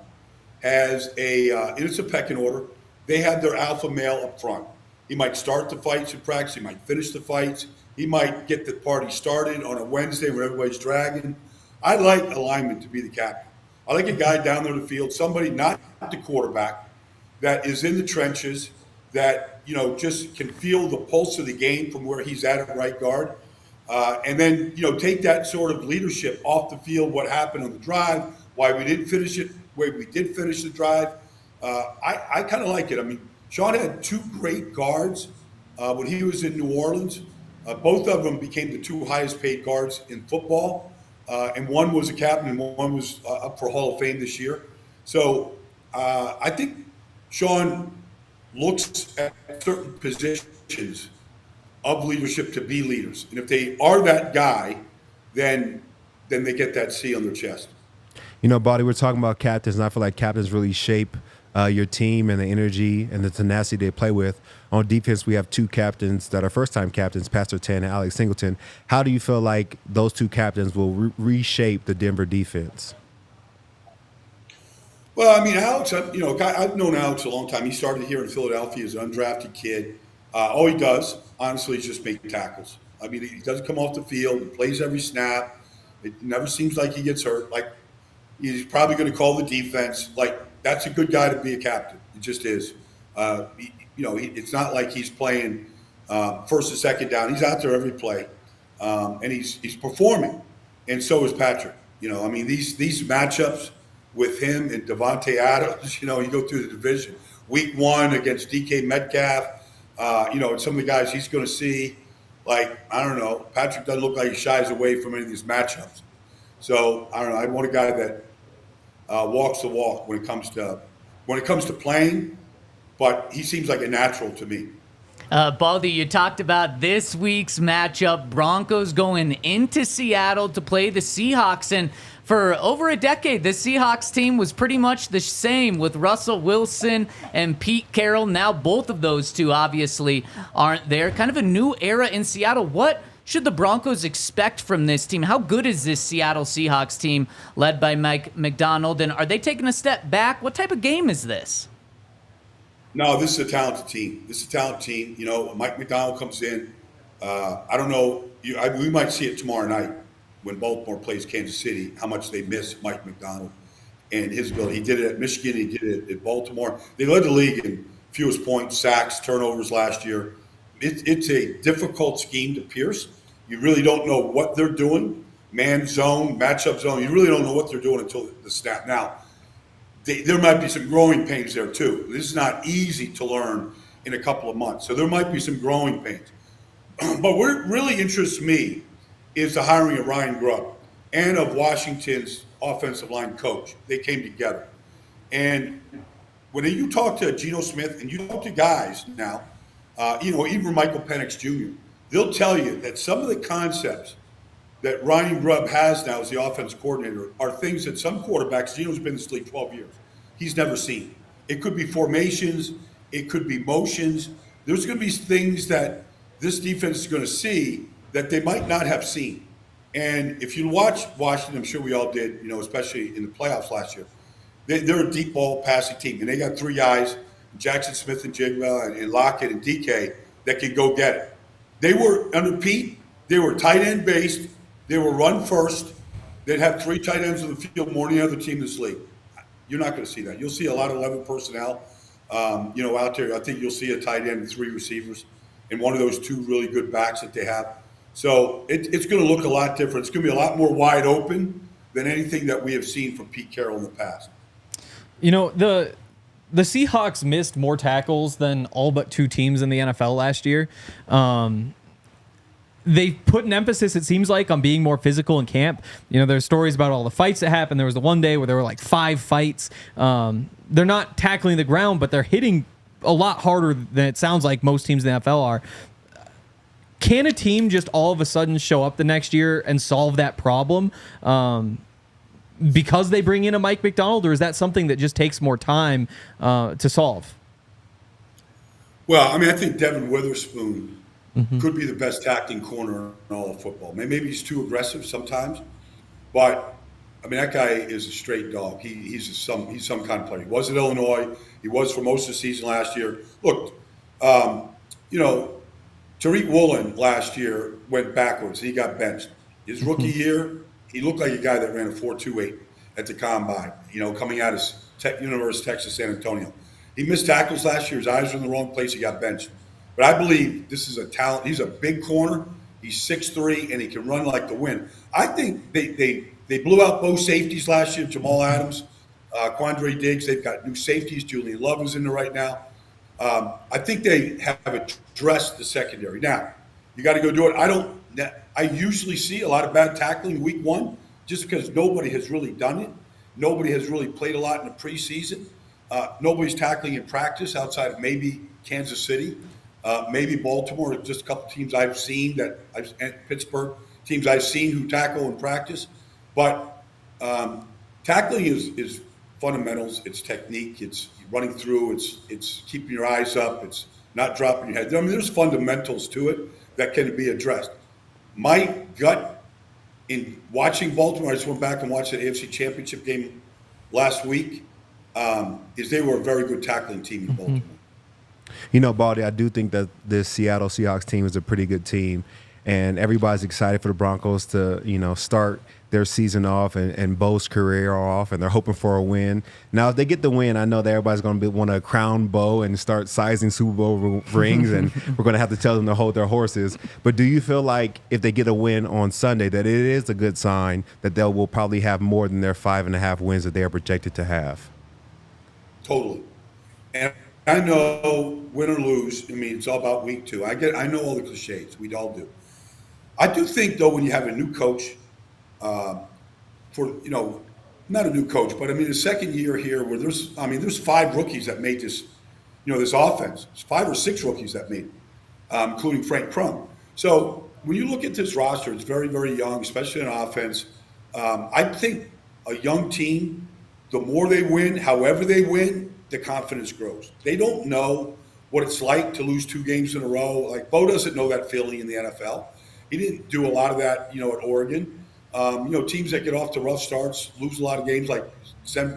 has and it's a pecking order. They have their alpha male up front. He might start the fights in practice. He might finish the fights. He might get the party started on a Wednesday when everybody's dragging. I like a lineman to be the captain. I like a guy down there in the field, somebody not the quarterback, that is in the trenches, that just can feel the pulse of the game from where he's at right guard, and then take that sort of leadership off the field. What happened on the drive? Why we didn't finish it? Where we did finish the drive? I kind of like it. I mean, Sean had two great guards when he was in New Orleans. Both of them became the two highest paid guards in football, and one was a captain and one was up for Hall of Fame this year. So I think Sean looks at certain positions of leadership to be leaders. And if they are that guy, then they get that C on their chest. Baldy, we're talking about captains, and I feel like captains really shape your team and the energy and the tenacity they play with. On defense, we have two captains that are first-time captains, Pat Surtain and Alex Singleton. How do you feel like those two captains will reshape the Denver defense? Well, I mean, Alex, I've known Alex a long time. He started here in Philadelphia as an undrafted kid. All he does, honestly, is just make tackles. I mean, he doesn't come off the field. He plays every snap. It never seems like he gets hurt. Like, he's probably going to call the defense. Like, that's a good guy to be a captain. It just is. It's not like he's playing first and second down. He's out there every play, and he's performing. And so is Patrick. These matchups with him and Devontae Adams, you go through the division. Week 1 against DK Metcalf, and some of the guys he's going to see. Like, I don't know, Patrick doesn't look like he shies away from any of these matchups. So, I don't know, I want a guy that walks the walk when it comes to playing, but he seems like a natural to me. Baldy, you talked about this week's matchup. Broncos going into Seattle to play the Seahawks. And for over a decade, the Seahawks team was pretty much the same with Russell Wilson and Pete Carroll. Now both of those two obviously aren't there. Kind of a new era in Seattle. What should the Broncos expect from this team? How good is this Seattle Seahawks team led by Mike McDonald? And are they taking a step back? What type of game is this? No, this is a talented team. Mike McDonald comes in. I don't know. We might see it tomorrow night when Baltimore plays Kansas City, how much they miss Mike McDonald and his ability. He did it at Michigan. He did it at Baltimore. They led the league in fewest points, sacks, turnovers last year. It's a difficult scheme to pierce. You really don't know what they're doing. Man zone, matchup zone. You really don't know what they're doing until the snap. Now, there might be some growing pains there too. This is not easy to learn in a couple of months. So there might be some growing pains. But what really interests me is the hiring of Ryan Grubb and of Washington's offensive line coach. They came together. And when you talk to Geno Smith and you talk to guys now, even Michael Penix Jr., they'll tell you that some of the concepts that Ryan Grubb has now as the offense coordinator are things that some quarterbacks, Geno's been in this league 12 years, he's never seen. It could be formations. It could be motions. There's going to be things that this defense is going to see that they might not have seen. And if you watch Washington, I'm sure we all did, especially in the playoffs last year, they're a deep ball passing team. And they got three guys, Jackson Smith and Jigba and Lockett and DK, that can go get it. They were, under Pete, they were tight end based. They were run first. They'd have three tight ends on the field more than any other team in this league. You're not going to see that. You'll see a lot of 11 personnel, out there. I think you'll see a tight end and three receivers and one of those two really good backs that they have. So it's going to look a lot different. It's going to be a lot more wide open than anything that we have seen from Pete Carroll in the past. The Seahawks missed more tackles than all but two teams in the NFL last year. They put an emphasis, it seems like, on being more physical in camp. There's stories about all the fights that happened. There was the one day where there were like 5 fights. They're not tackling the ground, but they're hitting a lot harder than it sounds like most teams in the NFL are. Can a team just all of a sudden show up the next year and solve that problem because they bring in a Mike Macdonald, or is that something that just takes more time to solve? Well, I mean, I think Devin Witherspoon could be the best tackling corner in all of football. Maybe he's too aggressive sometimes, but I mean, that guy is a straight dog. He's some kind of player. He was at Illinois. He was for most of the season last year. Look, Tariq Woolen last year went backwards. He got benched. His rookie year, he looked like a guy that ran a 4.28 at the combine, coming out of University of Texas, San Antonio. He missed tackles last year. His eyes were in the wrong place. He got benched. But I believe this is a talent. He's a big corner. He's 6'3", and he can run like the wind. I think they blew out both safeties last year, Jamal Adams, Quandre Diggs. They've got new safeties. Julian Love is in there right now. I think they have addressed the secondary. Now, you got to go do it. I usually see a lot of bad tackling week one just because nobody has really done it. Nobody has really played a lot in the preseason. Nobody's tackling in practice outside of maybe Kansas City, maybe Baltimore, just a couple teams I've seen and Pittsburgh, teams I've seen who tackle in practice. But tackling is fundamentals. It's technique. It's running through. It's keeping your eyes up. It's not dropping your head. I mean, there's fundamentals to it that can be addressed. My gut in watching Baltimore, I just went back and watched the AFC Championship game last week, is they were a very good tackling team in Baltimore. Baldy, I do think that this Seattle Seahawks team is a pretty good team, and everybody's excited for the Broncos to, start their season off and Bo's career off, and they're hoping for a win. Now, if they get the win, I know that everybody's going to want to crown Bo and start sizing Super Bowl rings, and we're going to have to tell them to hold their horses. But do you feel like if they get a win on Sunday, that it is a good sign that they will probably have more than their 5.5 wins that they are projected to have? Totally. And I know win or lose, I mean, it's all about week two. I know all the cliches. We all do. I do think, though, when you have a new coach, not a new coach, but I mean, the second year here where there's 5 rookies that made this, this offense. It's 5 or 6 rookies that made it, including Frank Crump. So when you look at this roster, it's very, very young, especially in offense. I think a young team, the more they win, however they win, the confidence grows. They don't know what it's like to lose 2 games in a row. Like, Bo doesn't know that feeling in the NFL. He didn't do a lot of that, at Oregon. Teams that get off to rough starts lose a lot of games like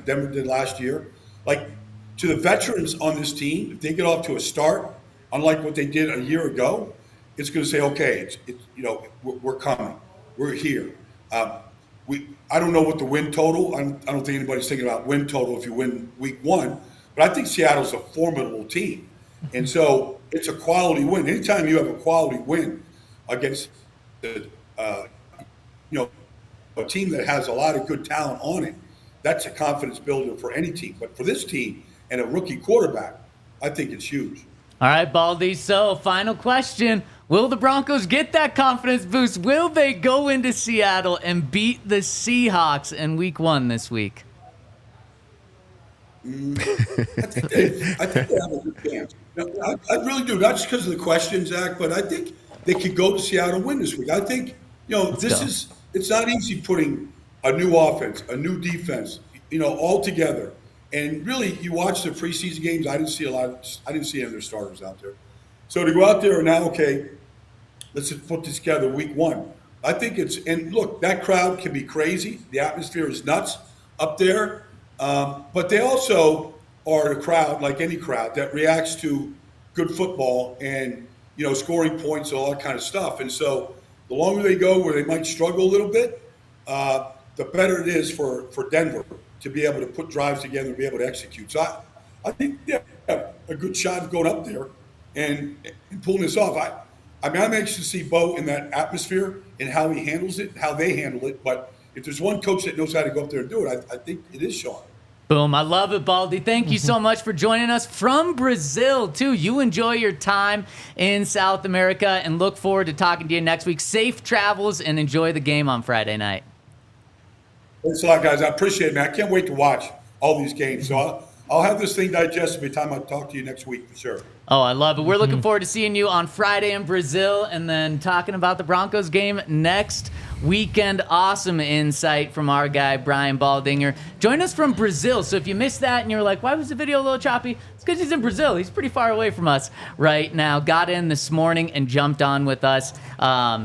Denver did last year. Like, to the veterans on this team, if they get off to a start, unlike what they did a year ago, it's going to say, okay, we're coming. We're here. I don't know what the win total, I don't think anybody's thinking about win total if you win week one, but I think Seattle's a formidable team. And so it's a quality win. Anytime you have a quality win against a team that has a lot of good talent on it, that's a confidence builder for any team. But for this team and a rookie quarterback, I think it's huge. All right, Baldy. So, final question. Will the Broncos get that confidence boost? Will they go into Seattle and beat the Seahawks in week 1 this week? I think they have a good chance. I really do. Not just because of the question, Zach, but I think they could go to Seattle and win this week. I think, it's not easy putting a new offense, a new defense, all together. And really, you watch the preseason games, I didn't see any of their starters out there. So to go out there and now, okay, let's just put this together week 1. I think and look, that crowd can be crazy. The atmosphere is nuts up there. But they also are a crowd, like any crowd, that reacts to good football and, scoring points and all that kind of stuff. And so the longer they go where they might struggle a little bit, the better it is for Denver to be able to put drives together and be able to execute. So I think they have a good shot of going up there and pulling this off. I'm anxious to see Bo in that atmosphere and how he handles it, how they handle it. But if there's one coach that knows how to go up there and do it, I think it is Sean. Boom. I love it, Baldy. Thank you so much for joining us from Brazil, too. You enjoy your time in South America and look forward to talking to you next week. Safe travels and enjoy the game on Friday night. Thanks a lot, guys. I appreciate it, man. I can't wait to watch all these games. So I'll have this thing digested by the time I talk to you next week for sure. Oh, I love it. We're looking forward to seeing you on Friday in Brazil and then talking about the Broncos game next weekend. Awesome insight from our guy, Brian Baldinger. Join us from Brazil. So if you missed that and you're like, why was the video a little choppy? It's because he's in Brazil. He's pretty far away from us right now. Got in this morning and jumped on with us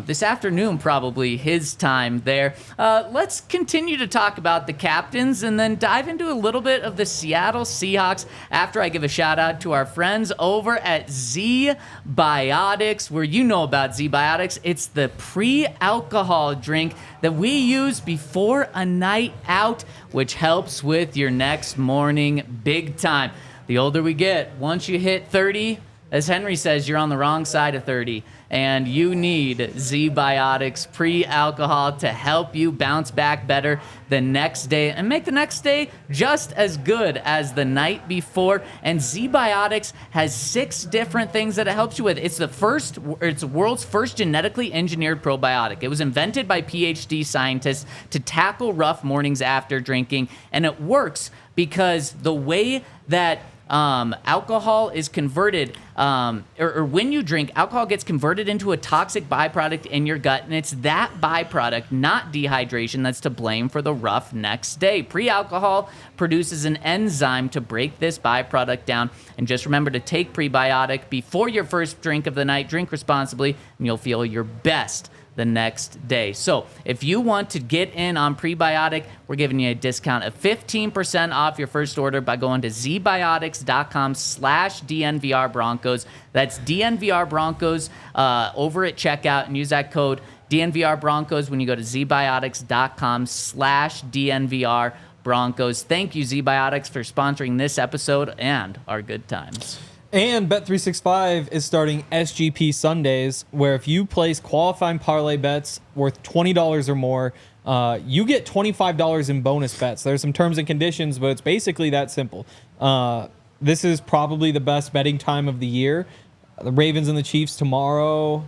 this afternoon, probably his time there. Let's continue to talk about the captains and then dive into a little bit of the Seattle Seahawks after I give a shout out to our friends over at Z-Biotics, where you know about Z-Biotics. It's the pre-alcohol drink that we use before a night out, which helps with your next morning big time. The older we get, once you hit 30, as Henry says, you're on the wrong side of 30, and you need Z-Biotics pre-alcohol to help you bounce back better the next day and make the next day just as good as the night before. And Z-Biotics has 6 different things that it helps you with. It's the world's first genetically engineered probiotic. It was invented by PhD scientists to tackle rough mornings after drinking, and it works because the way that alcohol is converted, or when you drink, alcohol gets converted into a toxic byproduct in your gut, and it's that byproduct, not dehydration, that's to blame for the rough next day. Pre-alcohol produces an enzyme to break this byproduct down, and just remember to take prebiotic before your first drink of the night. Drink responsibly, and you'll feel your best the next day. So if you want to get in on prebiotic, we're giving you a discount of 15% off your first order by going to zbiotics.com/DNVR Broncos. That's DNVR Broncos over at checkout, and use that code DNVR Broncos when you go to zbiotics.com/DNVR Broncos. Thank you, Z-Biotics, for sponsoring this episode and our good times. And Bet365 is starting SGP Sundays, where if you place qualifying parlay bets worth $20 or more, you get $25 in bonus bets. There's some terms and conditions, but it's basically that simple. This is probably the best betting time of the year. The Ravens and the Chiefs tomorrow.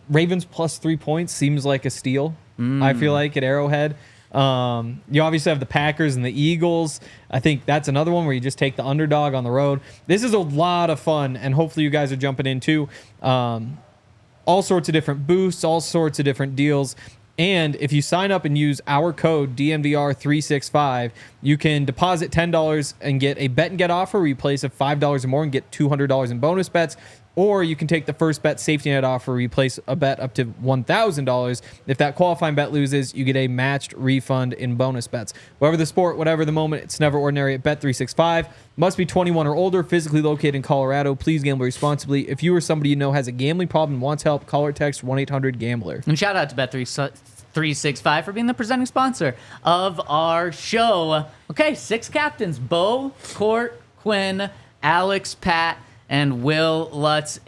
Ravens plus 3 points seems like a steal, I feel like, at Arrowhead. You obviously have the Packers and the Eagles. I think that's another one where you just take the underdog on the road. This is a lot of fun, and hopefully you guys are jumping in too. All sorts of different boosts, all sorts of different deals. And if you sign up and use our code DNVR365, you can deposit $10 and get a bet and get offer where you place a $5 or more and get $200 in bonus bets. Or you can take the first bet safety net offer where you place a bet up to $1,000. If that qualifying bet loses, you get a matched refund in bonus bets. Whatever the sport, whatever the moment, it's never ordinary at Bet365. Must be 21 or older, physically located in Colorado. Please gamble responsibly. If you or somebody you know has a gambling problem and wants help, call or text 1-800-GAMBLER. And shout out to Bet365 for being the presenting sponsor of our show. Okay, 6 captains: Bo, Court, Quinn, Alex, Pat, and Will Lutz.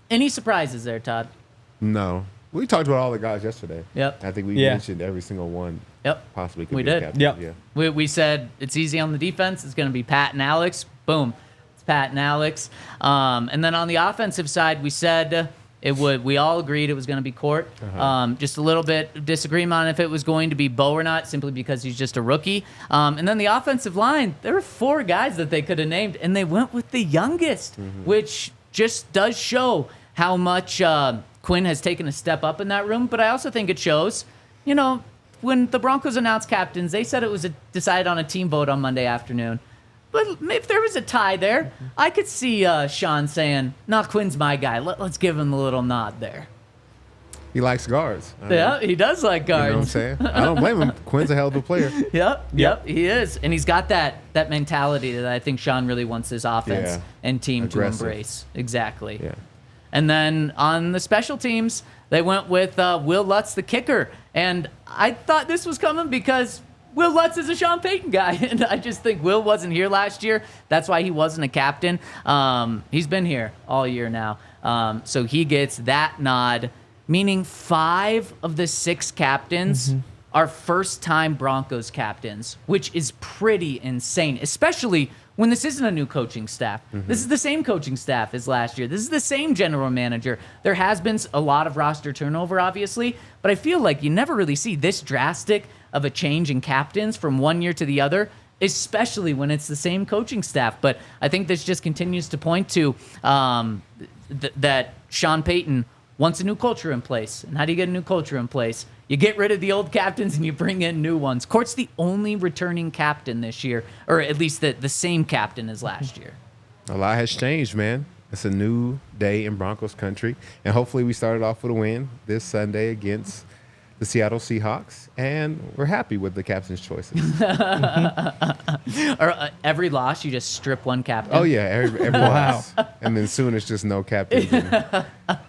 Any surprises there, Todd? No. We talked about all the guys yesterday. Yep. I think we mentioned every single one. Yep. Possibly could we be did. a captain. Yep. Yeah. We said it's easy on the defense. It's going to be Pat and Alex. Boom. It's Pat and Alex. And then on the offensive side, we said it would. We all agreed it was going to be Court. Just a little bit of disagreement on if it was going to be Bo or not, simply because he's just a rookie. And then the offensive line, there were 4 guys that they could have named, and they went with the youngest, which just does show how much Quinn has taken a step up in that room. But I also think it shows, when the Broncos announced captains, they said it was decided on a team vote on Monday afternoon. But if there was a tie there, I could see Sean saying, "No, Quinn's my guy. Let's give him a little nod there." He likes guards. Yeah, he does like guards. You know what I'm saying? I don't blame him. Quinn's a hell of a player. Yep, he is. And he's got that mentality that I think Sean really wants his offense and team Aggressive. to embrace. Exactly. Yeah. And then on the special teams, they went with Will Lutz, the kicker. And I thought this was coming because Will Lutz is a Sean Payton guy. And I just think Will wasn't here last year. That's why he wasn't a captain. He's been here all year now. So he gets that nod, meaning 5 of the 6 captains are first-time Broncos captains, which is pretty insane, especially when this isn't a new coaching staff. This is the same coaching staff as last year. This is the same general manager. There has been a lot of roster turnover, obviously, but I feel like you never really see this drastic of a change in captains from one year to the other. especially when it's the same coaching staff. But I think this just continues to point to that Sean Payton wants a new culture in place. And how do you get a new culture in place? You get rid of the old captains and you bring in new ones. Court's the only returning captain this year, or at least the same captain as last year. A lot has changed, man. It's a new day in Broncos country. And hopefully we started off with a win this Sunday against the Seattle Seahawks. And we're happy with the captain's choices. Or every loss, you just strip one captain. Oh, yeah. Every loss. And then soon it's just no captains. You got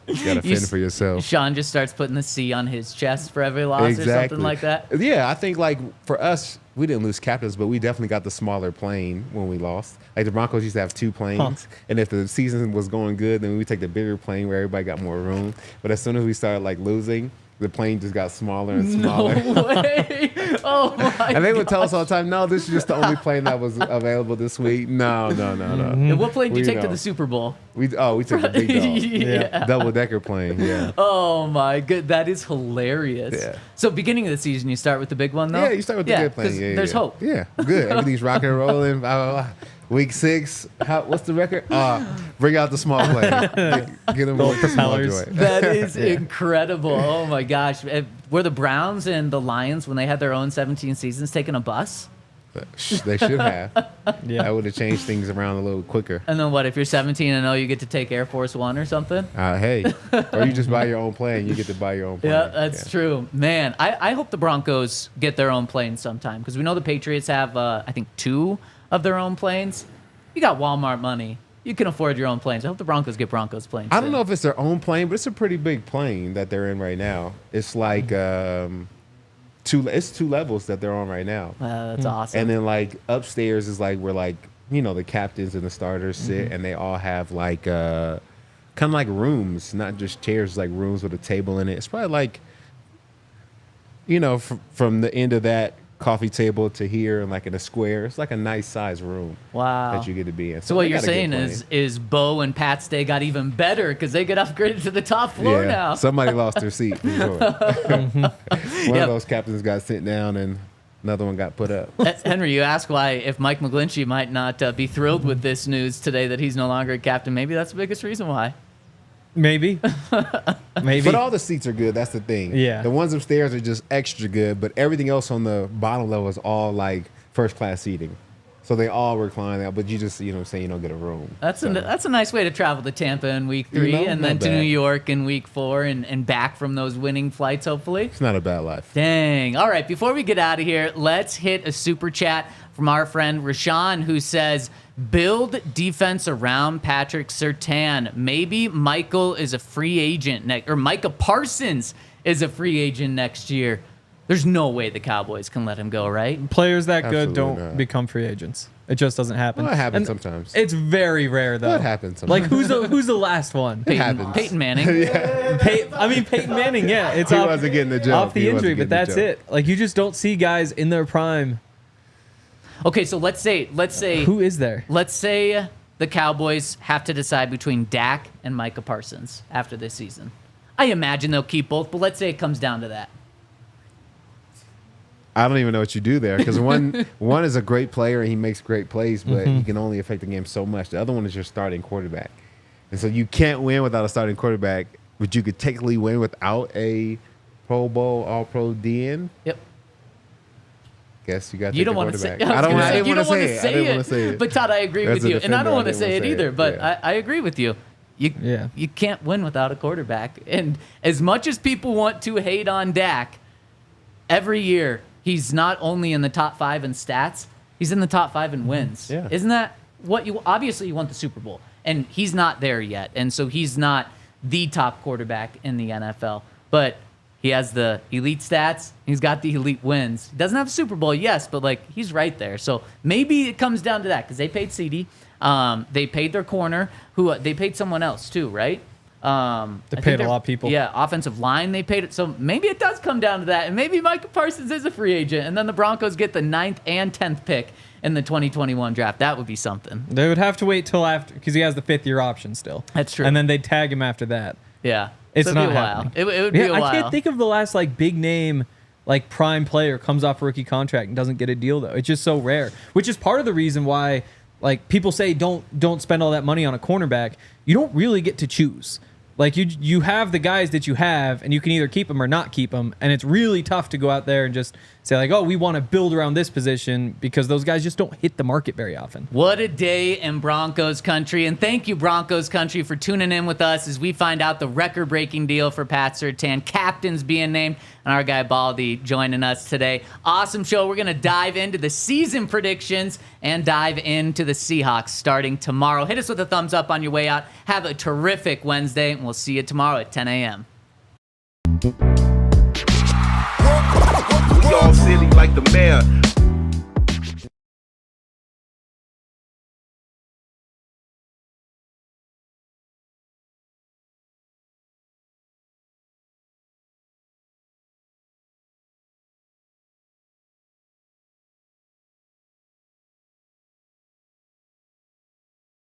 to fend for yourself. Sean just starts putting the C on his chest for every loss or something like that. Yeah, I think, like, for us, we didn't lose captains, but we definitely got the smaller plane when we lost. Like, the Broncos used to have 2 planes, and if the season was going good, then we take the bigger plane where everybody got more room. But as soon as we started, like, losing, the plane just got smaller and smaller. No way. Oh, my And they would tell us all the time, no, this is just the only plane that was available this week. No. And what plane did you take to the Super Bowl? We took the big dog. Yeah. Double-decker plane, yeah. Oh, my good. That is hilarious. Yeah. So beginning of the season, you start with the big one, though? Yeah, you start with the good plane. 'cause Yeah, there's yeah. hope. Yeah, good. Everything's rocking and rolling. Blah, blah, blah. Week 6, what's the record? Bring out the small plane. Get them with the small propellers. joint. That is incredible. Oh, my gosh. Were the Browns and the Lions, when they had their own 17 seasons, taking a bus? They should have. Yeah. That would have changed things around a little quicker. And then what, if you're 17-0, you get to take Air Force One or something? Hey, or you just buy your own plane. You get to buy your own plane. Yeah, that's true. Man, I hope the Broncos get their own plane sometime, because we know the Patriots have, I think, 2 of their own planes. You got Walmart money. You can afford your own planes. I hope the Broncos get Broncos planes. I don't know if it's their own plane, but it's a pretty big plane that they're in right now. It's like 2 levels that they're on right now. That's awesome. And then, like, upstairs is like where, like, you know, the captains and the starters sit, and they all have like kind of like rooms, not just chairs, like rooms with a table in it. It's probably like, you know, from the end of that coffee table to here and like in a square. It's like a nice size room. Wow. That you get to be in. So what they you're got a good saying plane. is Bo and Pat's day got even better because they get upgraded to the top floor now. Somebody lost their seat. For sure. One of those captains got sent down and another one got put up. Henry, you ask why if Mike McGlinchey might not be thrilled with this news today that he's no longer a captain. Maybe that's the biggest reason why. Maybe. But all the seats are good. That's the thing. Yeah. The ones upstairs are just extra good, but everything else on the bottom level is all like first class seating. So they all recline out, but you just, you know what I'm saying, you don't get a room. That's a nice way to travel to Tampa in week 3 and then to New York in week 4 and back from those winning flights, hopefully. It's not a bad life. Dang. All right, before we get out of here, let's hit a super chat from our friend Rashawn, who says, build defense around Patrick Surtain. Maybe Michael is a free agent or Micah Parsons is a free agent next year. There's no way the Cowboys can let him go, right? Players that Absolutely good don't not. become free agents. It just doesn't happen. Well, it happens And sometimes. It's very rare, though. It happens sometimes. Like, who's the last one? It happens. Peyton Manning. Peyton Manning, yeah. It's He off, wasn't getting the joke. off the He wasn't injury, but getting the that's joke. it. Like, you just don't see guys in their prime. Okay, so let's say Who is there? let's say the Cowboys have to decide between Dak and Micah Parsons after this season. I imagine they'll keep both, but let's say it comes down to that. I don't even know what you do there because one is a great player and he makes great plays, but he can only affect the game so much. The other one is your starting quarterback. And so you can't win without a starting quarterback, but you could technically win without a Pro Bowl, All-Pro DN. Yep. Guess you got to You take don't the want to say. quarterback. I didn't want to say it. I didn't want to say it. But Todd, I agree As with a you, and I defender, don't want to I didn't say it wanna say either. it. But Yeah. I agree with you. Yeah. You can't win without a quarterback. And as much as people want to hate on Dak, every year he's not only in the top 5 in stats, he's in the top 5 in wins. Yeah. Isn't that what you obviously you want the Super Bowl? And he's not there yet. And so he's not the top quarterback in the NFL. But he has the elite stats. He's got the elite wins. He doesn't have a Super Bowl, yes, but like he's right there. So maybe it comes down to that because they paid CD. They paid their corner, who they paid someone else too, right? I think paid a they're- lot of people. Yeah, offensive line they paid it. So maybe it does come down to that, and maybe Micah Parsons is a free agent, and then the Broncos get the 9th and 10th pick in the 2021 draft. That would be something. They would have to wait till after because he has the 5th-year option still. That's true. And then they'd tag him after that. Yeah, It's So it'd not be a while. happening. It would be a while. I can't think of the last like big name like prime player comes off a rookie contract and doesn't get a deal though. It's just so rare, which is part of the reason why like people say don't spend all that money on a cornerback. You don't really get to choose. Like you have the guys that you have, and you can either keep them or not keep them, and it's really tough to go out there and just say like, oh, we want to build around this position because those guys just don't hit the market very often. What a day in Broncos country, and thank you Broncos country for tuning in with us as we find out the record-breaking deal for Pat Surtain, captains being named, and our guy Baldy joining us today. Awesome show. We're going to dive into the season predictions and dive into the Seahawks starting tomorrow. Hit us with a thumbs up on your way out. Have a terrific Wednesday, and we'll see you tomorrow at 10 a.m. We all silly like the mayor.